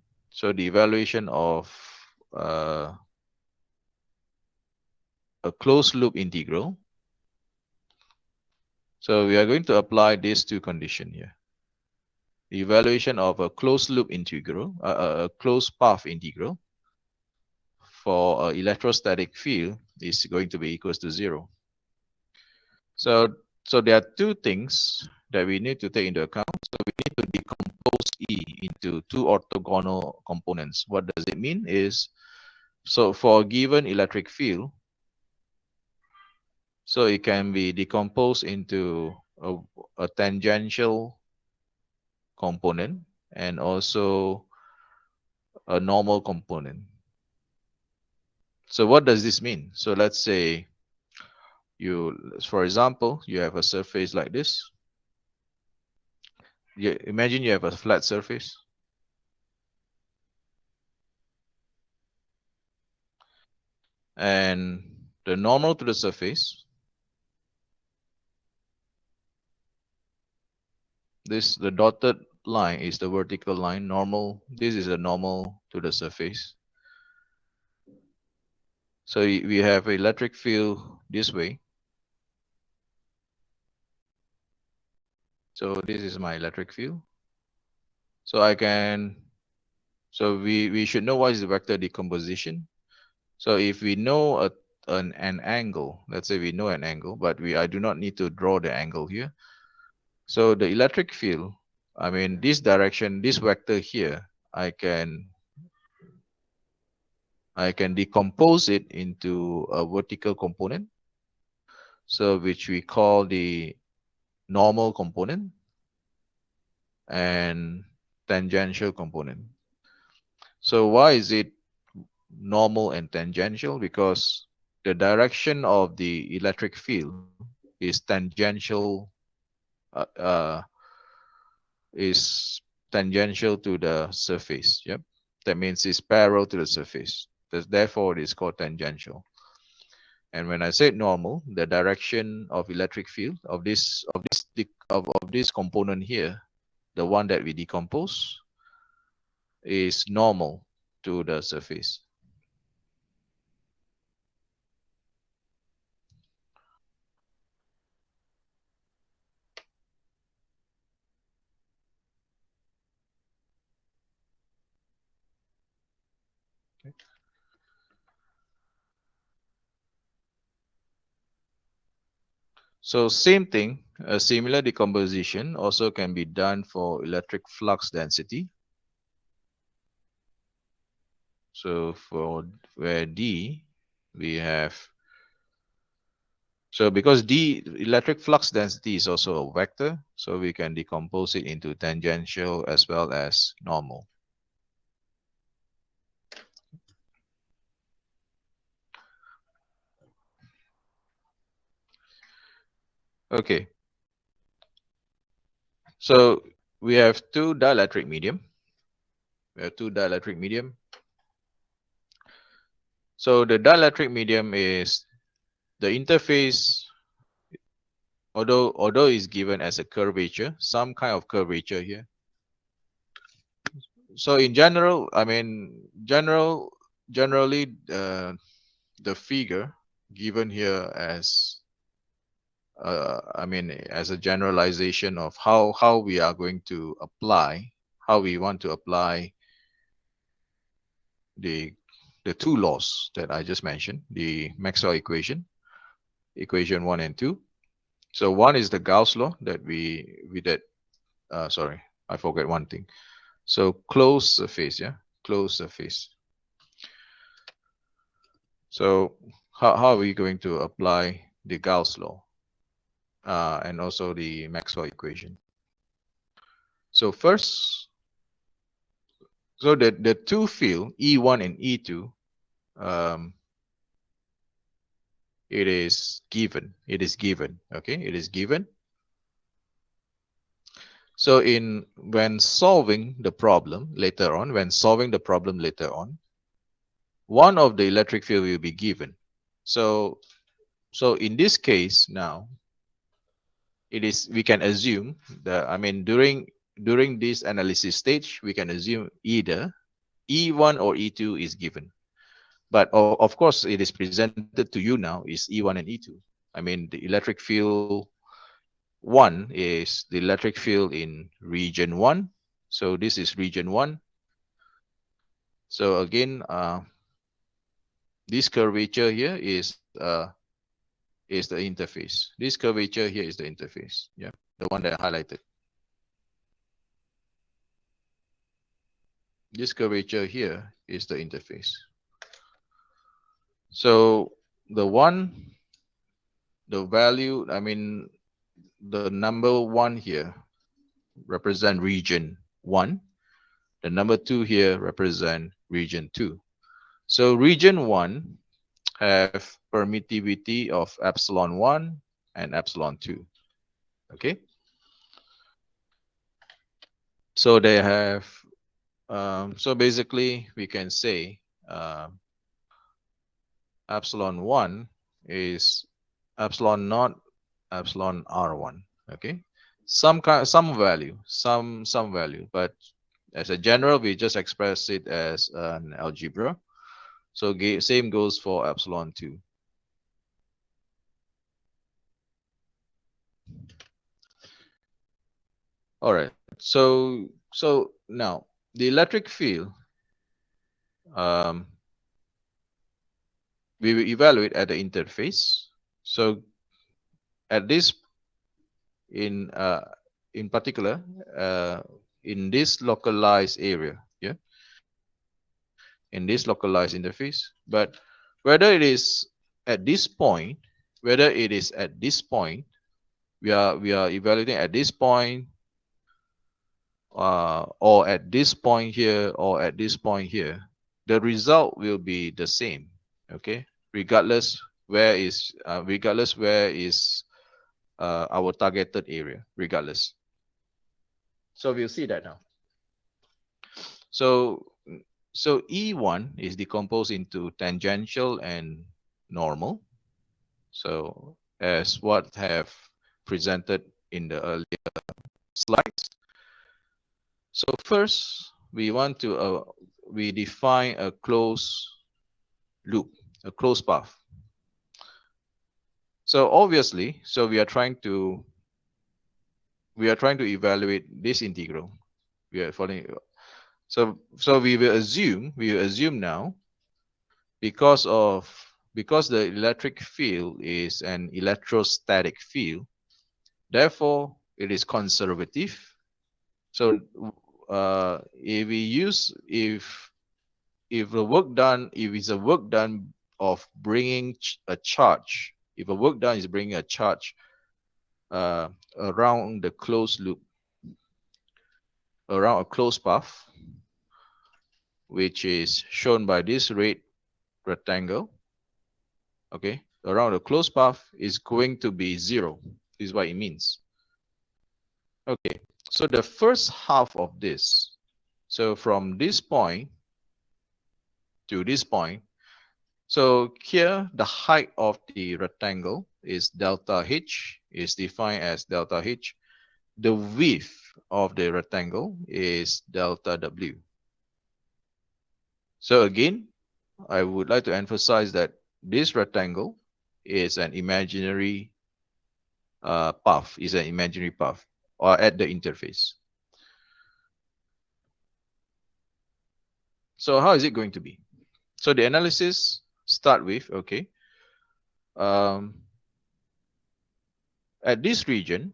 of a closed loop integral. So we are going to apply these two conditions here. The evaluation of a closed loop integral, a closed path integral for an electrostatic field is going to be equals to 0. So there are two things that we need to take into account. So we need to decompose E into two orthogonal components. What does it mean is, so for a given electric field, so it can be decomposed into a tangential component and also a normal component. So what does this mean? So let's say for example, you have a surface like this. Imagine you have a flat surface. And the normal to the surface, the dotted line is the vertical line. Normal, this is a normal to the surface. So we have an electric field this way. So this is my electric field. So we should know what is the vector decomposition. So if we know an angle, let's say we know an angle, but I do not need to draw the angle here. So the electric field, I mean this direction, this vector here I can decompose it into a vertical component, so which we call the normal component and tangential component. So why is it normal and tangential? Because the direction of the electric field is tangential, uh, uh, is tangential to the surface. Yep, that means it's parallel to the surface. Therefore, it is called tangential. And when I said normal, the direction of electric field of this component here, the one that we decompose, is normal to the surface. Okay. So same thing, a similar decomposition also can be done for electric flux density. So for where D, we have, so because D, electric flux density, is also a vector, so we can decompose it into tangential as well as normal. Okay, so we have two dielectric medium. We have two dielectric medium. So the dielectric medium is the interface, although is given as a curvature, some kind of curvature here. So in general, I mean, generally, the figure given here as, I mean, as a generalization of how we are going to apply, how we want to apply the two laws that I just mentioned, the Maxwell equation, equation 1 and 2. So one is the Gauss law that we did. Sorry, I forget one thing. So closed surface, yeah, closed surface. So how are we going to apply the Gauss law and also the Maxwell equation? So first, so the two field E1 and E2, um, it is given. It is given. Okay, it is given. So when solving the problem later on, one of the electric field will be given. So in this case now, it is, we can assume that, I mean, during this analysis stage, we can assume either E1 or E2 is given. But of course, it is presented to you now is E1 and E2. I mean, the electric field 1 is the electric field in region 1. So this is region 1. So again, this curvature here is the interface. This curvature here is the interface. Yeah, the one that I highlighted. This curvature here is the interface. So the value, I mean, the number 1 here represent region 1. The number 2 here represent region 2. So region 1 have permittivity of epsilon 1 and epsilon 2. Okay. So they have, so basically we can say epsilon 1 is epsilon naught, epsilon R1. Okay. Some value, some value, but as a general, we just express it as an algebra. So same goes for epsilon 2. All right. So now the electric field, um, we will evaluate at the interface. So at this, in particular, in this localized area, yeah, in this localized interface. But whether it is at this point, whether it is at this point, we are evaluating at this point, or at this point here, or at this point here, the result will be the same. Okay, regardless where is our targeted area, regardless. So we'll see that now. So so E1 is decomposed into tangential and normal. So as what have presented in the earlier slides. So first we define a closed loop, a closed path. So obviously, we are trying to evaluate this integral. We are following. So we will assume now, because the electric field is an electrostatic field, therefore it is conservative. So if we use if the work done if it's a work done of bringing a charge, if a work done is bringing a charge uh, around the closed loop, around a closed path, which is shown by this red rectangle, okay, around the closed path is going to be 0. This is what it means. Okay, so the first half of this, so from this point to this point, so here the height of the rectangle is delta H, is defined as delta H. The width of the rectangle is delta W. So again, I would like to emphasize that this rectangle is an imaginary path, or at the interface. So how is it going to be? So the analysis start with, okay, um, at this region,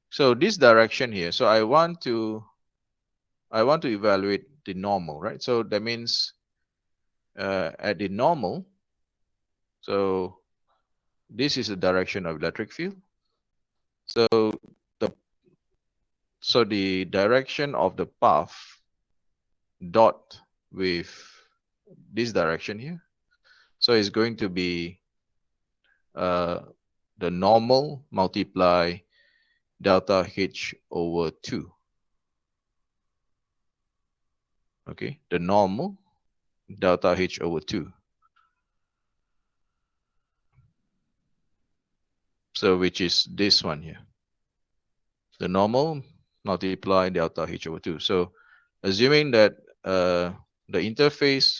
so this direction here, so I want to evaluate the normal, right? So that means at the normal, so this is the direction of electric field. So the the direction of the path dot with this direction here, so it's going to be the normal multiply delta H over 2. Okay, the normal delta H over 2. So which is this one here. The normal multiply delta H over 2. So assuming that the interface,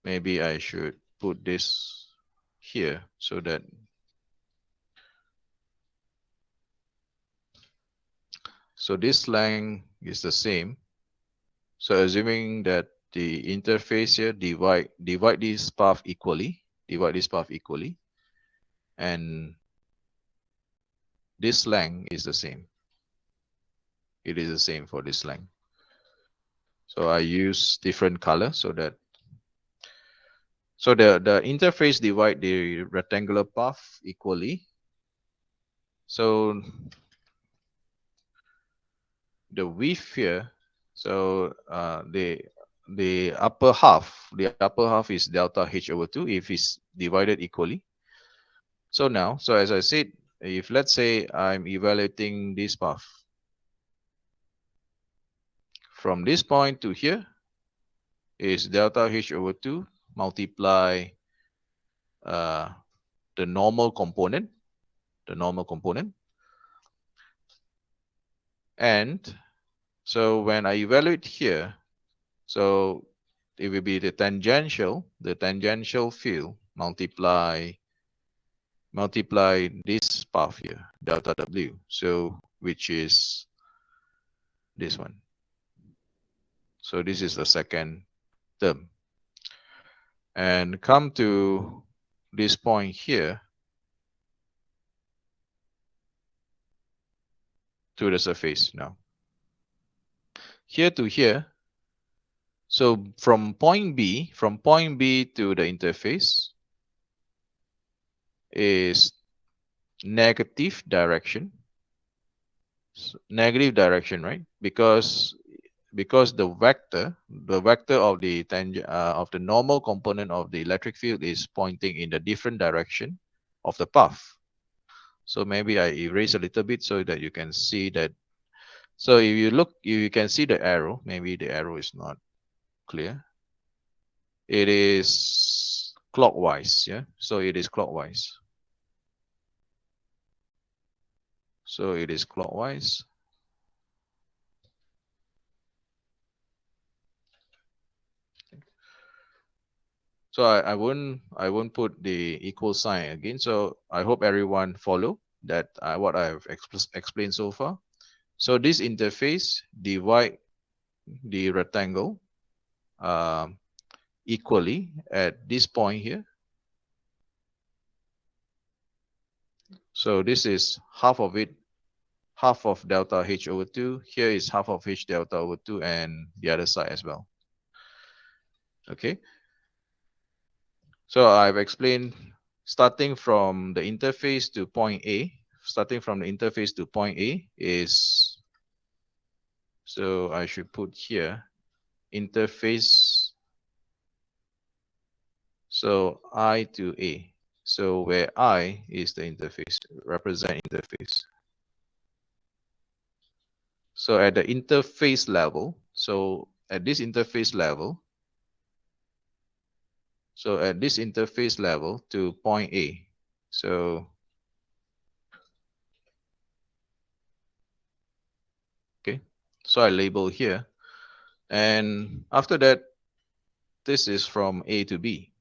maybe I should put this here so that this length is the same. So assuming that the interface here divide this path equally, and this length is the same. It is the same for this length. So I use different color so that the interface divide the rectangular path equally. So the width here, so the upper half is delta H over 2 if it's divided equally. So now, so as I said, if let's say I'm evaluating this path from this point to here is delta H over 2 multiply the normal component, and so when I evaluate here, so it will be the tangential field multiply this path here, delta W, so which is this one. So this is the second term. And come to this point here to the surface now. here to here. So from point B to the interface is negative direction. Negative direction, right? Because the vector of the of the normal component of the electric field is pointing in the different direction of the path. So maybe I erase a little bit so that you can see that. So if you look, you can see the arrow. Maybe the arrow is not clear. It is clockwise, yeah. So it is clockwise. So it is clockwise. So I won't put the equal sign again. So I hope everyone follow that what I've explained so far. So this interface divide the rectangle equally at this point here. So this is half of it, half of delta H over 2. Here is half of H delta over 2 and the other side as well. Okay. So I've explained starting from the interface to point A. Starting from the interface to point A is, so I should put here, interface. So I to A. So where I is the interface, represent interface. So at the interface level, so at this interface level, so at this interface level to point A. So, okay, so I label here. And after that, this is from A to B.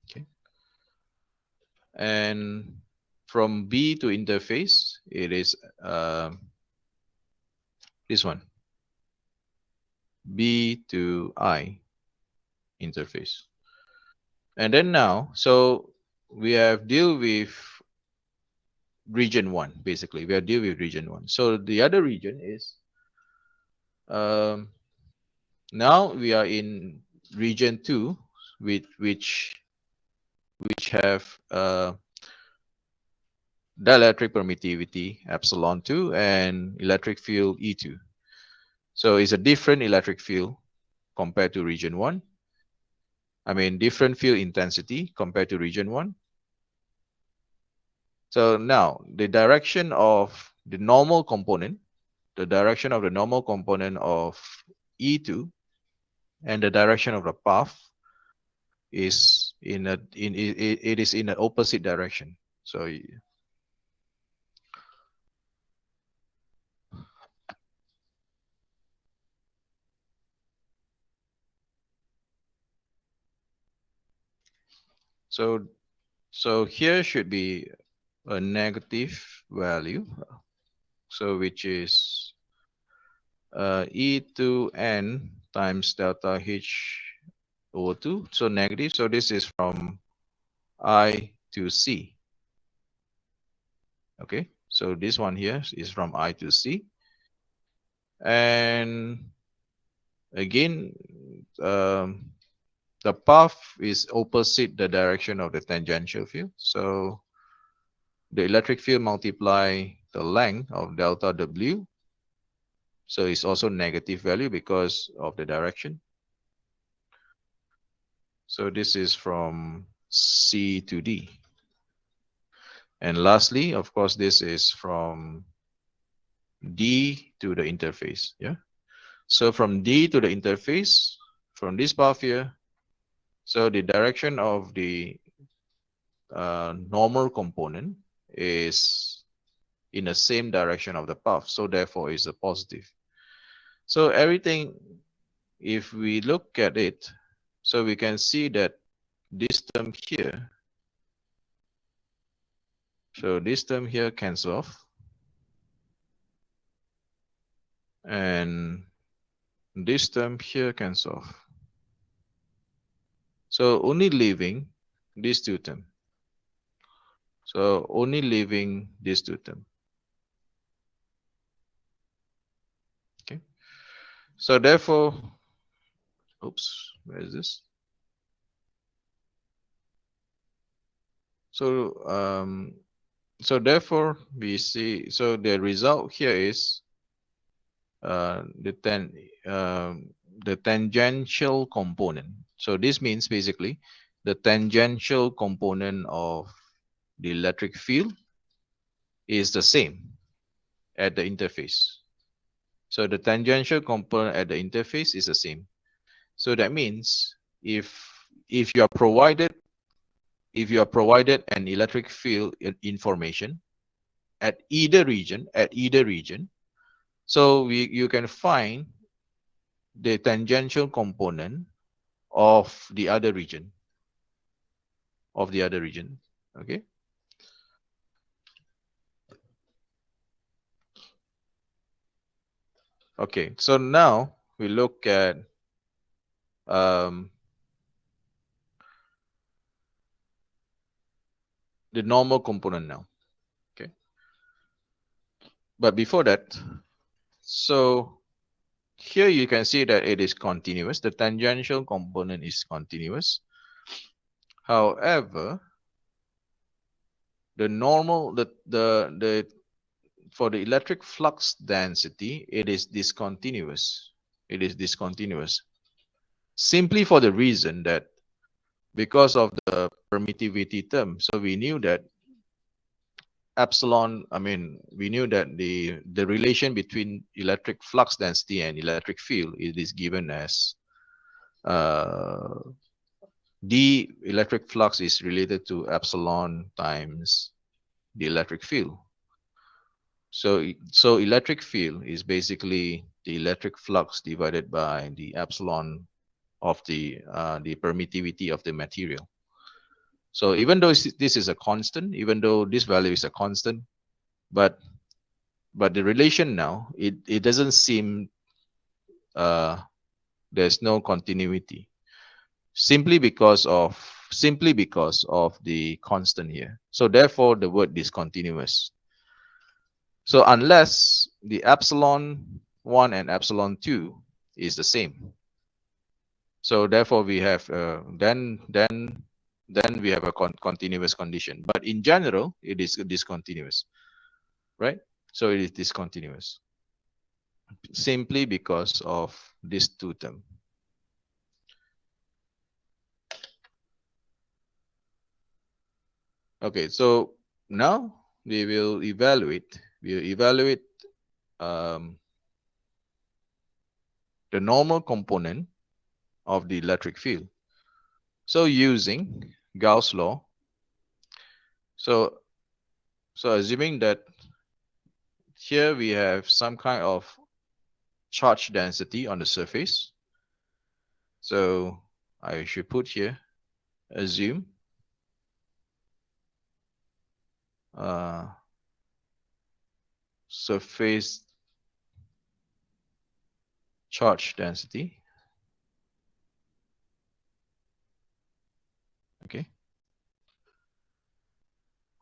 Okay. And from B to interface, it is this one. B to I interface. And then now, so we have deal with region 1, basically. We have deal with region 1. So the other region is, now we are in region 2, with which have dielectric permittivity epsilon 2 and electric field E2. So it's a different electric field compared to region 1. I mean, different field intensity compared to region 1. So now the direction of the normal component, the direction of the normal component of E2 and the direction of the path is in a it is in an opposite direction. So here should be a negative value, so which is E2n times delta H over 2, so negative. So this is from I to C. Okay, so this one here is from I to C. And again, the path is opposite the direction of the tangential field. So the electric field multiply the length of delta W. So it's also negative value because of the direction. So this is from C to D. And lastly, of course, this is from D to the interface. Yeah. So from D to the interface, from this path here, so the direction of the normal component is in the same direction of the path. So therefore, it's a positive. So everything, if we look at it, so we can see that this term here, so this term here cancels off. And this term here cancels off. So only leaving these two terms. So only leaving these two terms. So therefore, oops, where is this? So so therefore we see, so the result here is uh, the ten the tangential component. So this means basically the tangential component of the electric field is the same at the interface. So the tangential component at the interface is the same. So that means if you are provided an electric field information at either region, so you can find the tangential component of the other region Okay. Okay, so now we look at um, the normal component now. Okay, but before that, so here you can see that it is continuous. The tangential component is continuous. However, the normal the for the electric flux density, it is discontinuous. It is discontinuous simply for the reason that because of the permittivity term. So we knew that epsilon, I mean, we knew that the relation between electric flux density and electric field, it is given as uh, d electric flux is related to epsilon times the electric field. So electric field is basically the electric flux divided by the epsilon of the permittivity of the material. So even though this is a constant, even though this value is a constant, but the relation now, it doesn't seem uh, there's no continuity simply because of the constant here. So therefore the word discontinuous. So unless the epsilon 1 and epsilon 2 is the same, so therefore we have then we have a continuous condition. But in general, it is discontinuous, right? So it is discontinuous simply because of this two term. Okay, so now we'll evaluate um, the normal component of the electric field. So using Gauss law, so assuming that here we have some kind of charge density on the surface. So I should put here, assume surface charge density. Okay.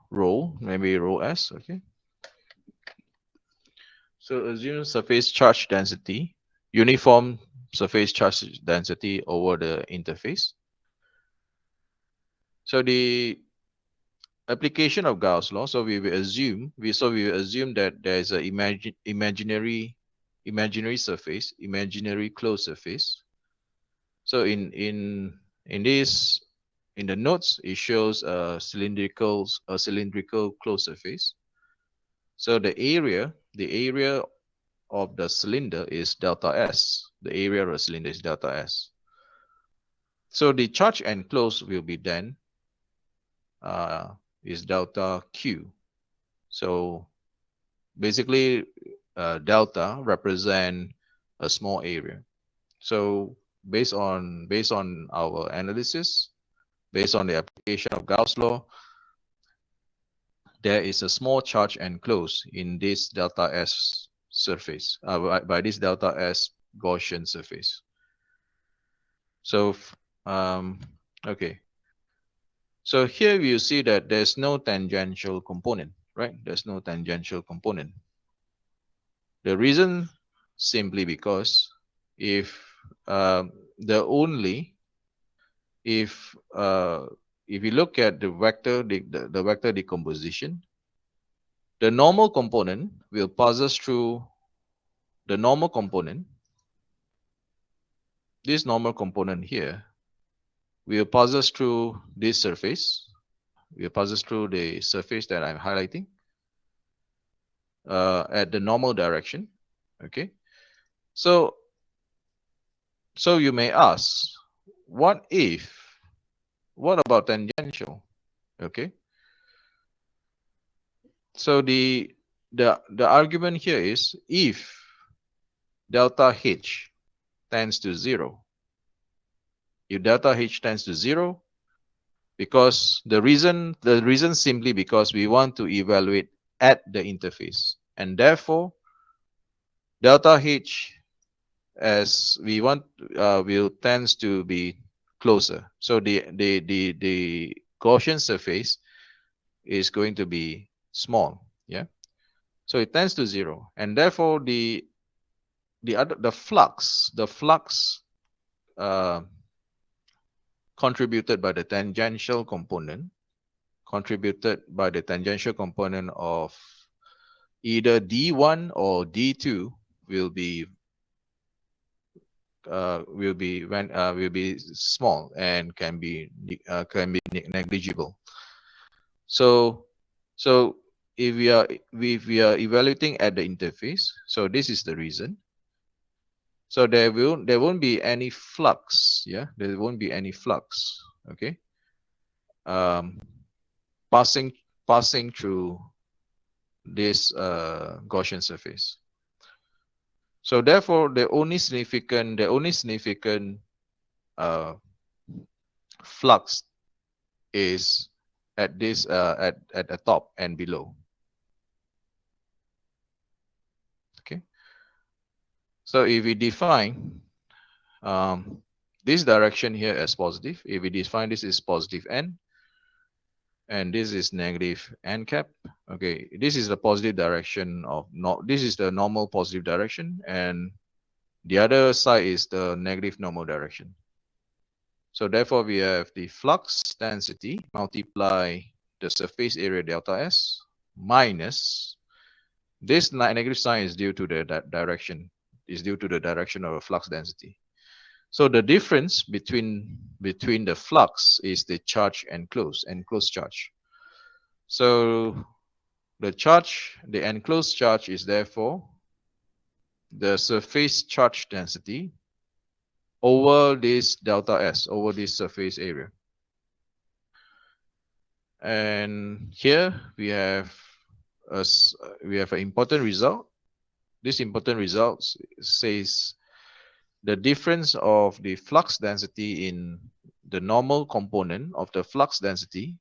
Rho, maybe rho s. Okay. So assume surface charge density, uniform surface charge density over the interface. So the application of Gauss law, so we will assume that there is an imaginary surface, imaginary closed surface. So in this, in the notes, it shows a cylindrical closed surface. So the area of the cylinder is delta S. The area of the cylinder is delta S. So the charge enclosed will be then is delta Q. So basically, delta represent a small area. So based on our analysis, based on the application of Gauss law, there is a small charge enclosed in this delta S surface, by this delta S Gaussian surface. So, okay. So here you see that there's no tangential component, right? There's no tangential component. The reason simply because if the only if you look at the vector the vector decomposition, the normal component will passes through the normal component. This normal component here will passes through this surface. Will passes through the surface that I'm highlighting at the normal direction. Okay. So you may ask, what about tangential? Okay. So the argument here is if delta H tends to 0, if delta H tends to 0, because the reason simply because we want to evaluate at the interface, and therefore delta H as we want will tends to be closer. So the Gaussian surface is going to be small. Yeah. So it tends to 0, and therefore the flux uh, contributed by the tangential component of either D1 or D2 will be will be small and can be negligible. So if we are evaluating at the interface, so this is the reason. So there won't be any flux. Yeah, there won't be any flux. Okay, um, passing through this Gaussian surface. So therefore, the only significant uh, flux is at this at the top and below. Okay. So if we define this direction here as positive, if we define this is positive n, and this is negative n cap. Okay, this is the positive direction of this is the normal positive direction, and the other side is the negative normal direction. So therefore, we have the flux density multiply the surface area delta S minus this negative sign is due to the direction of the flux density. So the difference between the flux is the charge enclosed charge. So the enclosed charge is therefore the surface charge density over this delta S, over this surface area. And here we have an important result. This important result says the difference of the flux density in the normal component of the flux density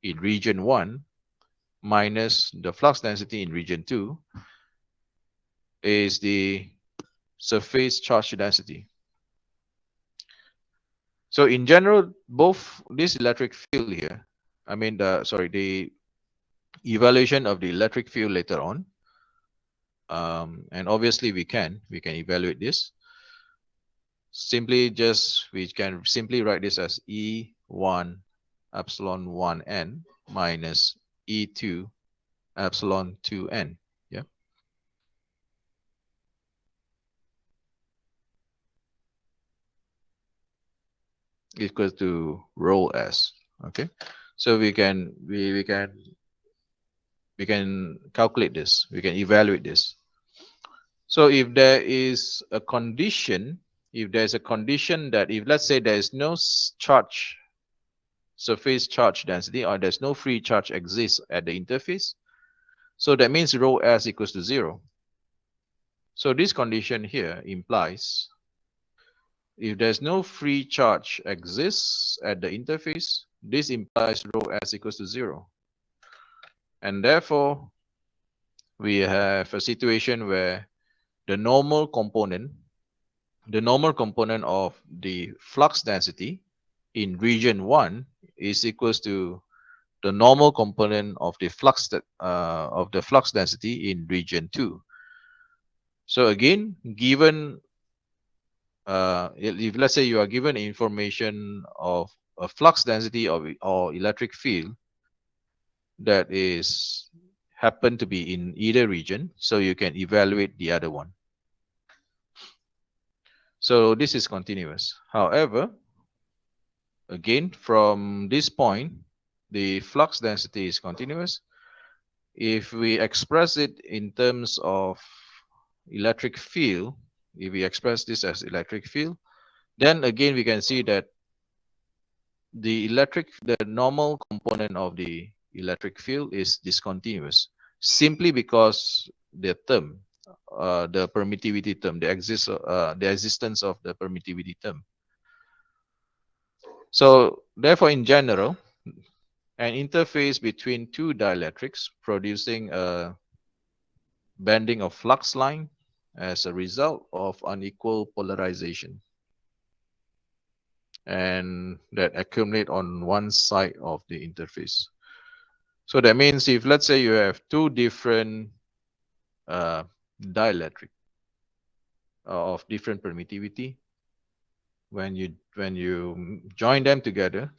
in region 1 minus the flux density in region 2 is the surface charge density. So in general, both this electric field here, I mean the evaluation of the electric field later on, and obviously we can evaluate this. We can simply write this as E1 epsilon 1n minus E2 epsilon 2n. Yeah. Equals to rho s. Okay. So we can calculate this. We can evaluate this. So if there is a condition, that if let's say there is no surface charge density, or there's no free charge exists at the interface, so that means rho s equals to 0. So this condition here implies if there's no free charge exists at the interface, this implies rho s equals to 0. And therefore, we have a situation where the normal component of the flux density in region 1 is equals to the normal component of the flux density in region 2. So again, given if let's say you are given information of a flux density or electric field that is happen to be in either region, so you can evaluate the other one. So this is continuous. However, again, from this point, the flux density is continuous. If we express it in terms of electric field, if we express this as electric field, then again we can see that the normal component of the electric field is discontinuous, simply because the term, the permittivity term, the existence of the permittivity term. So therefore, in general, an interface between two dielectrics producing a bending of flux line as a result of unequal polarization, and that accumulate on one side of the interface. So that means if let's say you have two different dielectric of different permittivity, when you join them together,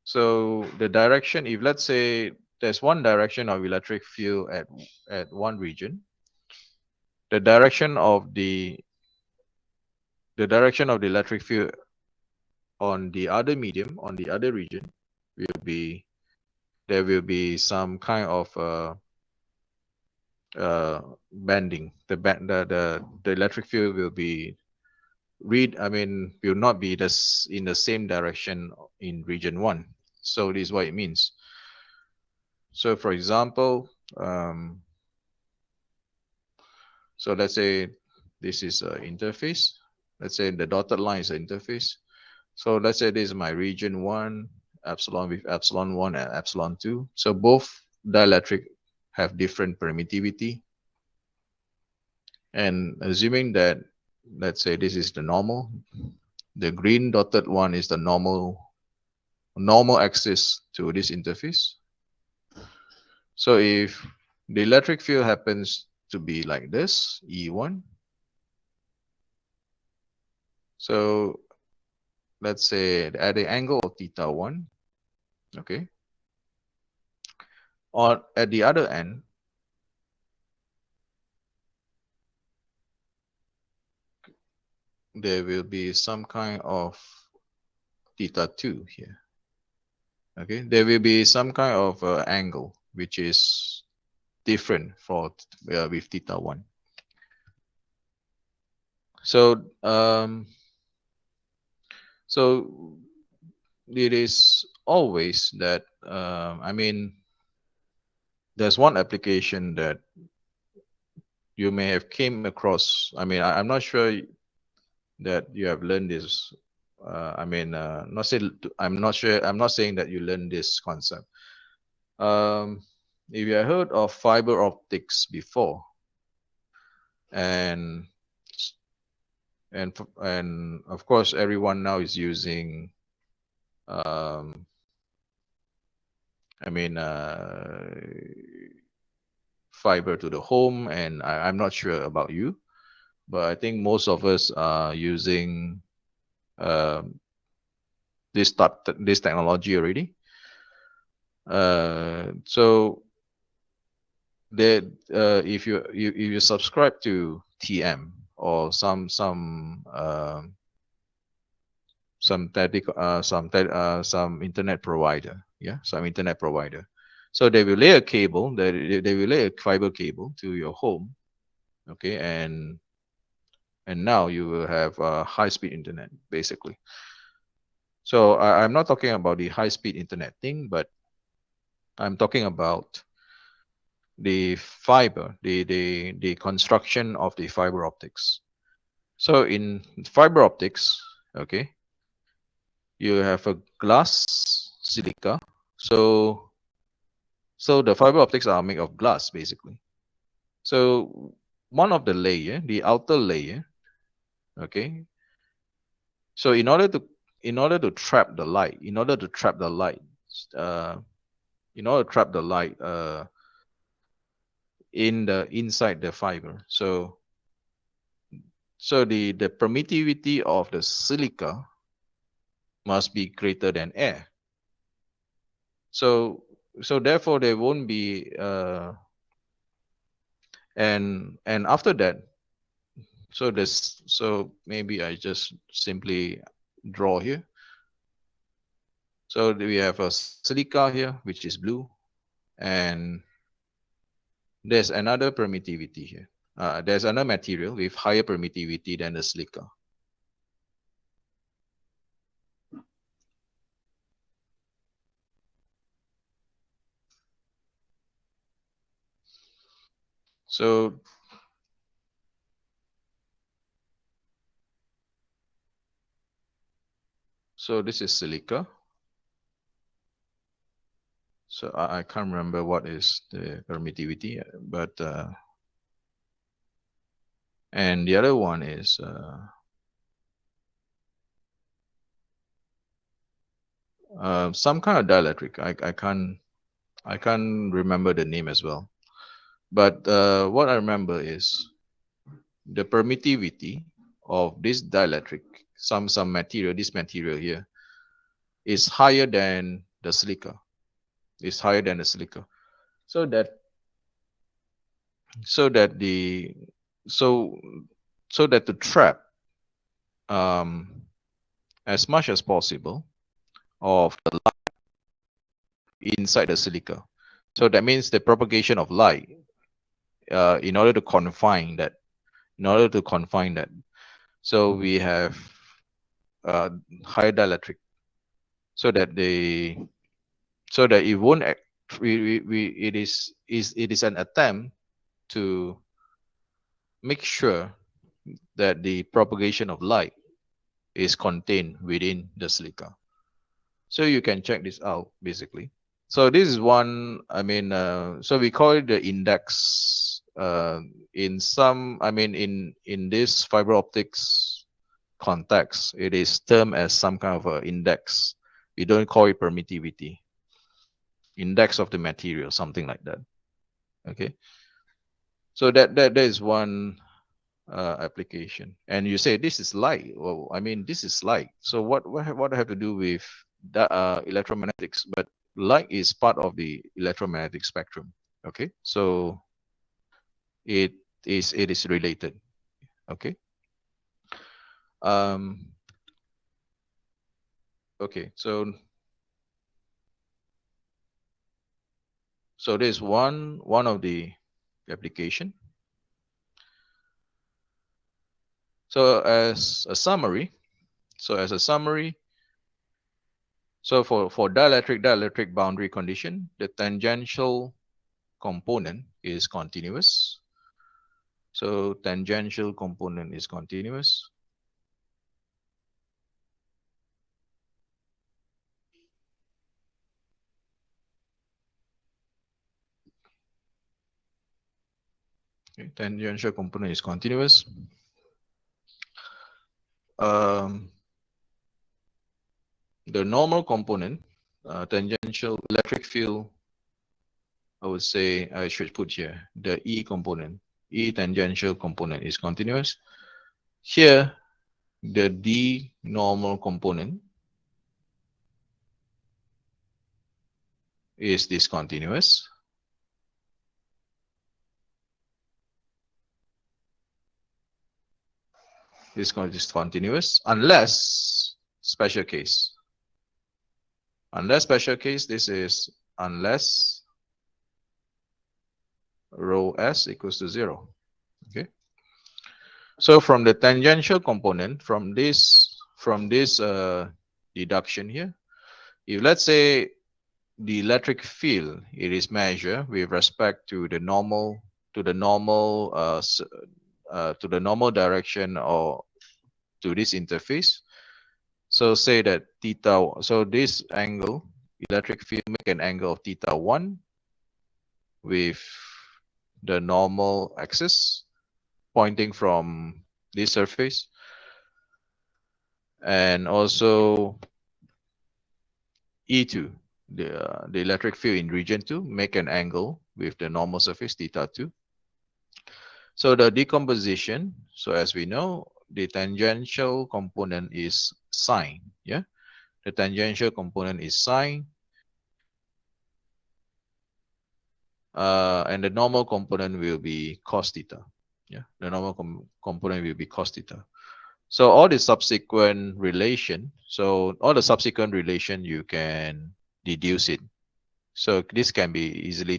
so the direction, if let's say there's one direction of electric field at one region, the direction of the electric field on the other medium, on the other region, will be, there will be some kind of bending. The electric field will be will not be in the same direction in region 1. So this is what it means. So for example, so let's say this is an interface. Let's say the dotted line is an interface. So let's say this is my region 1, epsilon with epsilon 1 and epsilon 2. So both dielectric have different permittivity. And assuming that, let's say this is the normal, the green dotted one is the normal axis to this interface. So if the electric field happens to be like this, E1, so let's say at the angle of theta 1, okay, or at the other end, there will be some kind of theta 2 here. Okay, there will be some kind of angle which is different for with theta 1. So so it is always that there's one application that you may have came across. I'm not sure that you have learned this. Not say I'm not sure. I'm not saying that you learned this concept. If you have heard of fiber optics before, and of course everyone now is using fiber to the home, and I'm not sure about you, but I think most of us are using this technology already. So that if you subscribe to TM or some internet provider, some internet provider, so they will lay a cable, they will lay a fiber cable to your home, okay, and now you will have high-speed internet basically. So I'm not talking about the high-speed internet thing, but I'm talking about the fiber, the construction of the fiber optics. So in fiber optics, okay, you have a glass silica. So the fiber optics are made of glass basically. So one of the layer, the outer layer, okay. So in order to trap the light, inside the fiber. So So the permittivity of the silica must be greater than air. So therefore there won't be and after that, so maybe I just simply draw here. So we have a silica here, which is blue, and there's another permittivity here. There's another material with higher permittivity than the silica. So this is silica. So I can't remember what is the permittivity, but and the other one is some kind of dielectric. I can't remember the name as well. But what I remember is the permittivity of this dielectric, some material, this material here, is higher than the silica. Is higher than the silica. So that the so that to trap as much as possible of the light inside the silica. So that means the propagation of light, in order to confine that, so we have high dielectric, so that it won't it is an attempt to make sure that the propagation of light is contained within the silica. So you can check this out basically. So this is one, I mean, so we call it the index. In some, I mean, in this fiber optics context, it is termed as some kind of a index. We don't call it permittivity. Index of the material, something like that. Okay. So that is one application. And you say this is light. Well, I mean, this is light. So what I have to do with that electromagnetics? But light is part of the electromagnetic spectrum. Okay, so it is related. Okay. Okay, so there's one of the application. So as a summary, so for dielectric boundary condition, the tangential component is continuous. So tangential component is continuous. Okay, tangential component is continuous. The normal component, tangential electric field, I would say I should put here the E component. E tangential component is continuous. Here, the D normal component is discontinuous. This is discontinuous unless special case. Unless special case, this is unless rho s equals to 0. Okay. So from the tangential component, from this deduction here, if let's say the electric field, it is measured with respect to the normal direction or to this interface. So say that theta, so this angle, electric field, make an angle of theta 1 with the normal axis pointing from this surface, and also E2, the electric field in region 2, make an angle with the normal surface theta 2. So the decomposition, so as we know, the tangential component is sine. Yeah, the tangential component is sine, and the normal component will be cos theta. Yeah, the normal component will be cos theta. So all the subsequent relation, you can deduce it. So this can be easily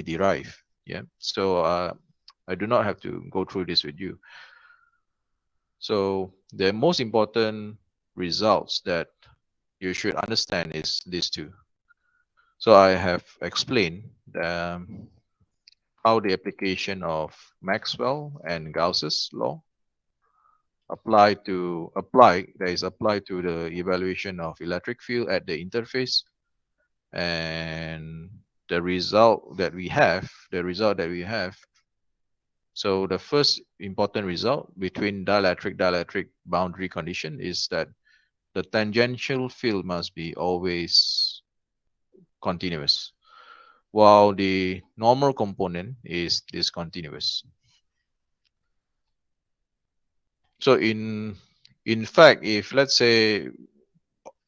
derived. Yeah. So I do not have to go through this with you. So the most important results that you should understand is these two. So I have explained how the application of Maxwell and Gauss's law applied to the evaluation of electric field at the interface, and the result that we have. So the first important result between dielectric boundary condition is that the tangential field must be always continuous, while the normal component is discontinuous. So in fact, if let's say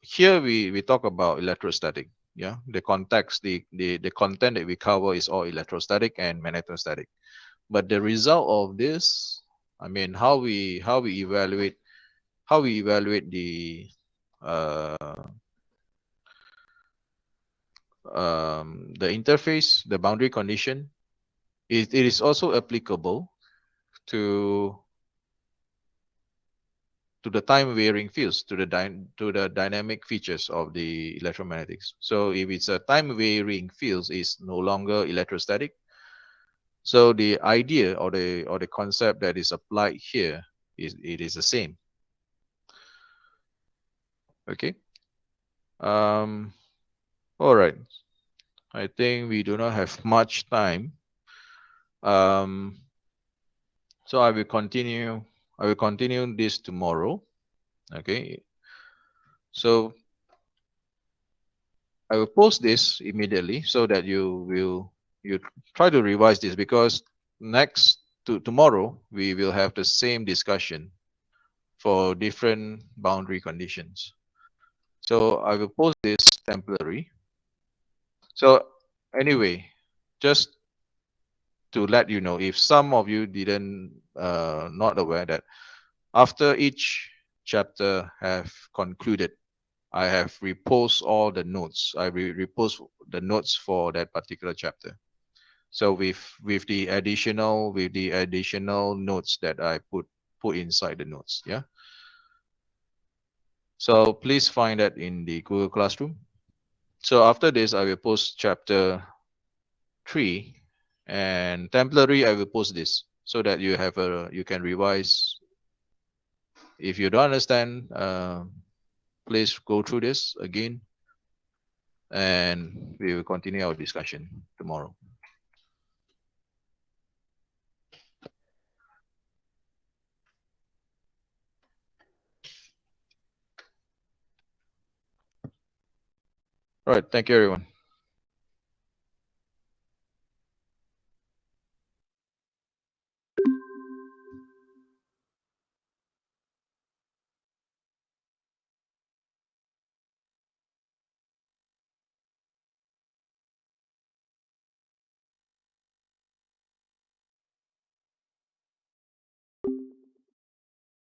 here we talk about electrostatic, yeah, the context, the content that we cover is all electrostatic and magnetostatic. But the result of this, I mean, how we evaluate uh, the interface, the boundary condition, it is also applicable to the time varying fields, to the dynamic features of the electromagnetics. So if it's a time varying fields, is no longer electrostatic. So the idea or the concept that is applied here is the same. Okay. Um, all right. I think we do not have much time. Um, so I will continue. I will continue this tomorrow. Okay. So I will post this immediately so that you try to revise this, because tomorrow we will have the same discussion for different boundary conditions. So I will post this temporary. So anyway, just to let you know, if some of you didn't not aware that after each chapter have concluded, I have repost all the notes. I repost the notes for that particular chapter. So with the additional notes that I put inside the notes. Yeah. So please find that in the Google Classroom. So after this, I will post chapter 3, and temporary I will post this so that you can revise. If you don't understand, please go through this again, and we will continue our discussion tomorrow. All right. Thank you, everyone.